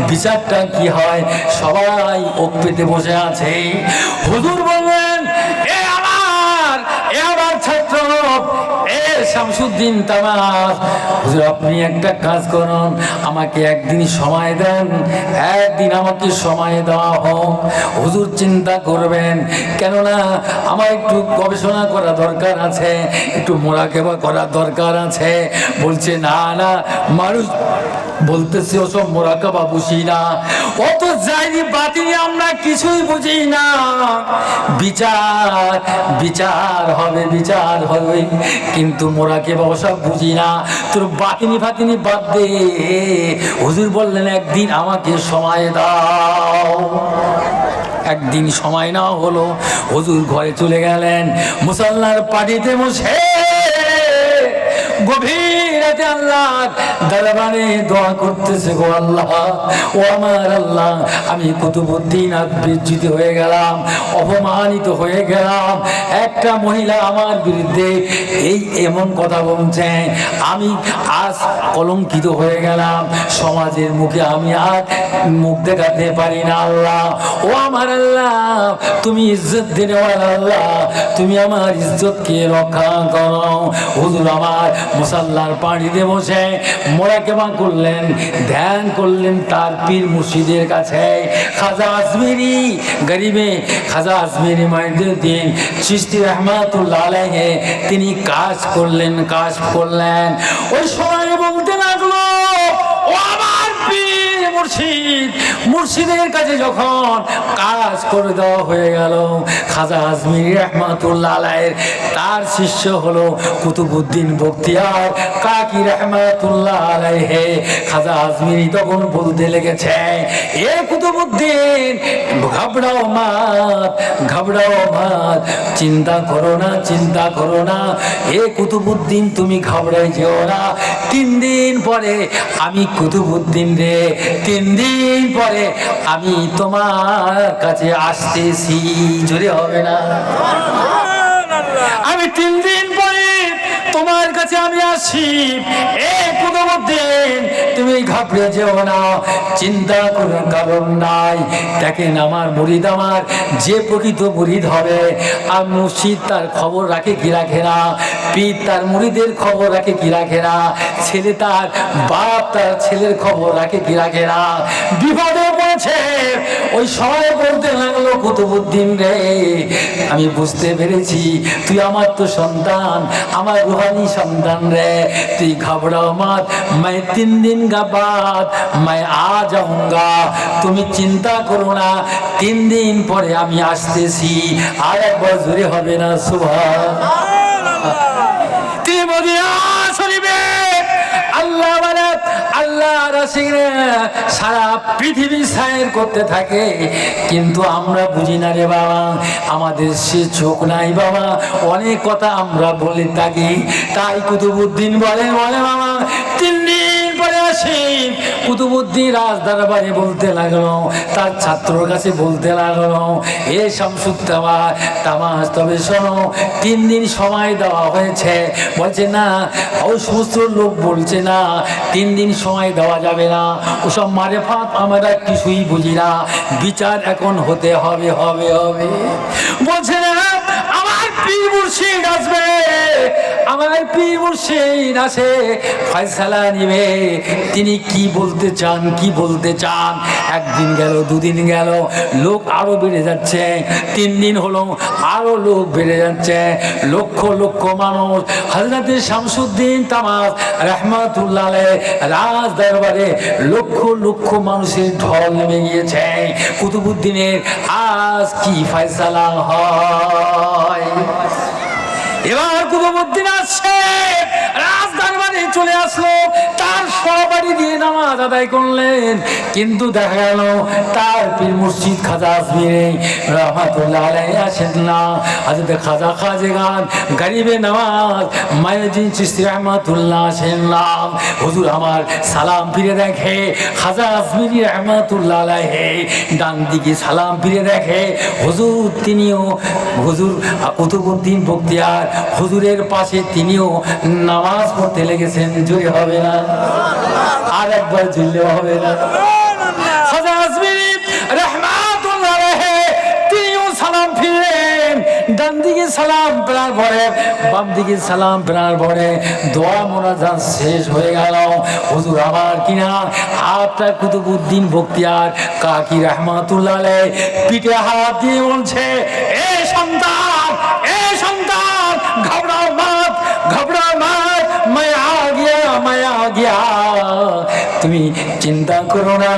বিচারটা কি হয়, সবাই ওক পেতে বসে আছে। হুজুর বললেন, এ আমার ছাত্র, এ শামসুদ্দিন তামাস, হুজুর আপনি একটা কাজ করুন, আমাকে একদিন সময় দেন, একদিন আমাকে সময় দেওয়া হোক। হুজুর চিন্তা করবেন, কেননা আমার একটু গবেষণা করা দরকার আছে, একটু মোরাকেবা করা দরকার আছে। বলছে না, মানুষ বলতেছে ওসব মোরাকাবা বুঝি না, অত যাইনি বাতিনি আমরা কিছুই বুঝি না। বিচার হবে, কিন্তু মোরাকাবা ওসব বুঝি না, তোর বাতিনি বাদ দে। হুজুর বললেন, একদিন আমাকে সময় দাও। একদিন সময় না হলো, হুজুর ঘরে চলে গেলেন। মুসাল্লার পাটিতে বসে গভীর রাতে আল্লাহ দরবারে দোয়া করতেছে, গো আল্লাহ, ও আমার আল্লাহ, আমি কুতুবউদ্দিন বিচ্যুত হয়ে গেলাম, অপমানিত হয়ে গেলাম। একটা মহিলা আমার বিরুদ্ধে এমন কথা বলছে, আমি আজ কলঙ্কিত হয়ে গেলাম। সমাজের মুখে আমি আর মুখ দেখাতে পারি না। আল্লাহ, ও আমার আল্লাহ, তুমি ইজ্জত দেওয়ার আল্লাহ, তুমি আমার ইজ্জতকে রক্ষা করো। হুজুর আমার মুসাল্লার পানিতে বসে মোরাকাবা করলেন, ধ্যান করলেন তার পীর মুর্শিদের কাছে। খাজা আজমিরি গরিবে খাজা আজমিরি মঈনুদ্দিন চিশতি রহমাতুল্লাহ আলাইহি তিনি কাজ করলেন। ওই সময় বলতে লাগলো, ও আমার পীর মুর্শিদের কাছে যখন কাজ করে দেওয়া হয়ে গেল, খাজা আজমিরি রহমাতুল্লাহ আলাইহির তার শিষ্য হলো কুতুবউদ্দিন বখতিয়ার কাকি রহমাতুল্লাহ আলাইহি। খাজা আজমিরি তখন বলতে লেগেছে, এ কুতুবউদ্দিন, ঘাবড়াও মাত, চিন্তা করো না। এ কুতুবউদ্দিন, তুমি ঘাবড়াই যেও না। 3 দিন পরে আমি কুতুবউদ্দিন রে, 3 দিন পরে আমি তোমার কাছে আসতেছি। জোরে হবে না? আমি 3 দিন পরে তোমার কাছে আমি আসি। এ কুতুবউদ্দিন, তুমি ঘাবড়ে যেও না, চিন্তা করার কারণ নাই। দেখেন, আমার মুরিদ, আমার যে প্রকৃত মুরিদ হবে, আর মুর্শিদ তার খবর রাখে কি রাখে না, পীর তার মুরিদের খবর রাখে কি রাখে না, ছেলে তার বাপ তার ছেলের খবর রাখে কি রাখে না। বিপদে পড়েছে, ওই সময় বলতে লাগলো, কুতুবউদ্দিন রে, আমি বুঝতে পেরেছি তুই আমার তো সন্তান, আমার রুহানি সন্তান রে, তুই ঘাবড়াও মত, मैं 3 दिन का बाद मैं आ जाऊंगा। তুমি চিন্তা করো না, 3 দিন পরে আমি আসতেছি। আর একবার জোরে হবে না? সুবহানাল্লাহ। তিনি মদিনা শরীফে আল্লাহ বলে আল্লাহ রাসূলের সারা পৃথিবী সায়ের করতে থাকে, কিন্তু আমরা বুঝি না রে বাবা, আমাদের সে চোখ নাই বাবা, অনেক কথা আমরা বলে থাকি। তাই কুতুবউদ্দিন বলে বাবা 3 দিন পরে আসি। কুতুবউদ্দিন রাজ দরবারে বলতে লাগলো, তার ছাত্রর কাছে বলতে লাগলো, এ শামসুত্তামাস তবে শোনো, 3 দিন সময় দেওয়া হয়েছে। বলছে না, ওই সমস্ত লোক বলছে না 3 দিন সময় দেওয়া যাবে না, ওসব মারেফাত আমরা কিছুই বুঝি না, বিচার এখন হতে হবে হবে হবে। বলছে না, আমার পীর মুর্শিদ আসবে, আমার পীর মুর্শিদ আছে, ফয়সালা নিবে, তিনি কি বলতে চান কি বলতে চান। 1 দিন গেল, 2 দিন গেল, লোক আরো বেড়ে যাচ্ছে, 3 দিন হলো আরো লোক বেড়ে যাচ্ছে, লক্ষ লক্ষ মানুষ হযরতে শামসুদ্দিন তামাস রাহমাতুল্লাহ আলাইহি রাজ দরবারে লক্ষ লক্ষ মানুষের ঢল নেমে গিয়েছে। কুতুবউদ্দিনের আজ কি ফয়সালা হয়? এবার কুতুবউদ্দিন আসছে, রাজ দরবারে চলে আসলো, তার সহবাড়ি দিয়ে নামাজ আদায় করলেন, কিন্তু দেখা গেল তার পীর মুর্শিদ খাজা আজমিরি রহমাতুল্লাহ আলাইহি আসেন না। হযরত খাজা খাজেগান গরিবে নওয়াজ মাইনুদ্দিন চিশতি রহমাতুল্লাহ আসেন না। হুজুর আমার সালাম ফিরে দেখে, খাজা আজমিরি রহমাতুল্লাহ আলাইহি ডান দিকে সালাম ফিরে দেখে, হুজুর তিনিও, হুজুর কুতুবউদ্দিন বখতিয়ার হুজুরের পাশে তিনিও নামাজ পড়তে লেগেছেন। জোরে হবে না? আর একবার জুড়লে হবে না? খাজা আজমিরি রাহমাতুল্লাহ আলাইহি তিনিও সালাম ফিরলেন, ডান দিকে সালাম ফেরার পরে বাম দিকে সালাম ফেরার পরে দোয়া মোনাজাত শেষ হয়ে গেল। হুজুর আমার কিনা হাতটা কুতুবউদ্দিন বখতিয়ার কাকি রাহমাতুল্লাহ আলাইহি পিঠে হাত দিয়ে বলছে, এ সন্তান, এ সন্তান, ঘবরাও মত, ঘবরাও মত, मैं आ गया। তুমি চিন্তা করো না,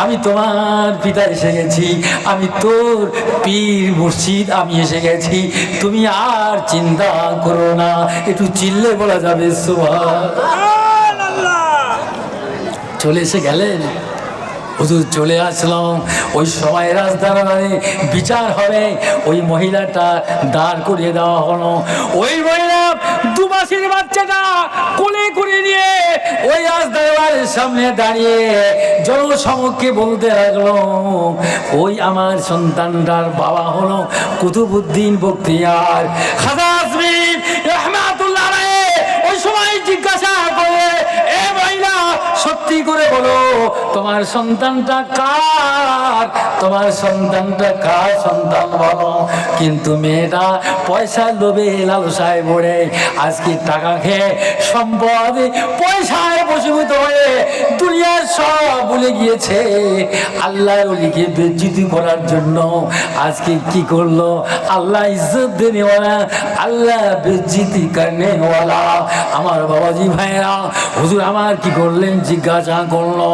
আমি তোমার পিতা এসে গেছি, আমি তোর পীর মুর্শিদ আমি এসে গেছি, তুমি আর চিন্তা করো না। একটু চিল্লে বলা যাবে সুবহানাল্লাহ। চলে এসে গেলেন, হুজুর চলে আসলাম। ওই সময় রাজদরবারে বিচার হবে, ওই মহিলাটা দাঁড় করিয়ে দেওয়া হলো। ওই মহিলা 2 মাসের বাচ্চাটা কোলে করে নিয়ে ওই রাজদরবারের সামনে দাঁড়িয়ে জনসমক্ষে বলতে লাগলো, ওই আমার সন্তানটার বাবা হলো কুতুবউদ্দিন বখতিয়ার। খাজা আজমিরি রাহমাতুল্লাহ আলাইহি ওই সময় জিজ্ঞাসা করে, এ মহিলা সত্যি করে বলো, তোমার সন্তানটা কার? তোমার সন্তানটা কার সন্তান বলো। কিন্তু মেয়েটা পয়সার লোভে লালসায় পড়ে আজকে টাকা খেয়ে সম্পদ পয়সায় বশীভূত হয়ে দুনিয়ার সব ভুলে গিয়েছে। আল্লাহর ওলিকে বেজ্জতি করার জন্য আজকে কি করলো? আল্লাহ ইজ্জত দেনেওয়ালা, আল্লাহ বেজ্জতি করনেওয়ালা। আমার বাবাজি ভাইরা, হুজুর আমার কি করলেন জিজ্ঞাসা করলো,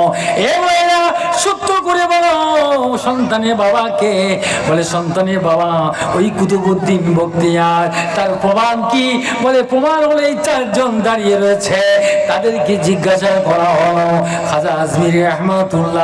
এ মেয়েরা সত্য করে বলো সন্তানের বাবাকে? বলে সন্তানের বাবা ওই কুতুবউদ্দিন বখতিয়ার। তার প্রমাণ কি? বলে প্রমাণ হলে 4 জন দাঁড়িয়ে রয়েছে, তাদেরকে জিজ্ঞাসা করা হলো। খাজা আজমিরি রাহমাতুল্লাহ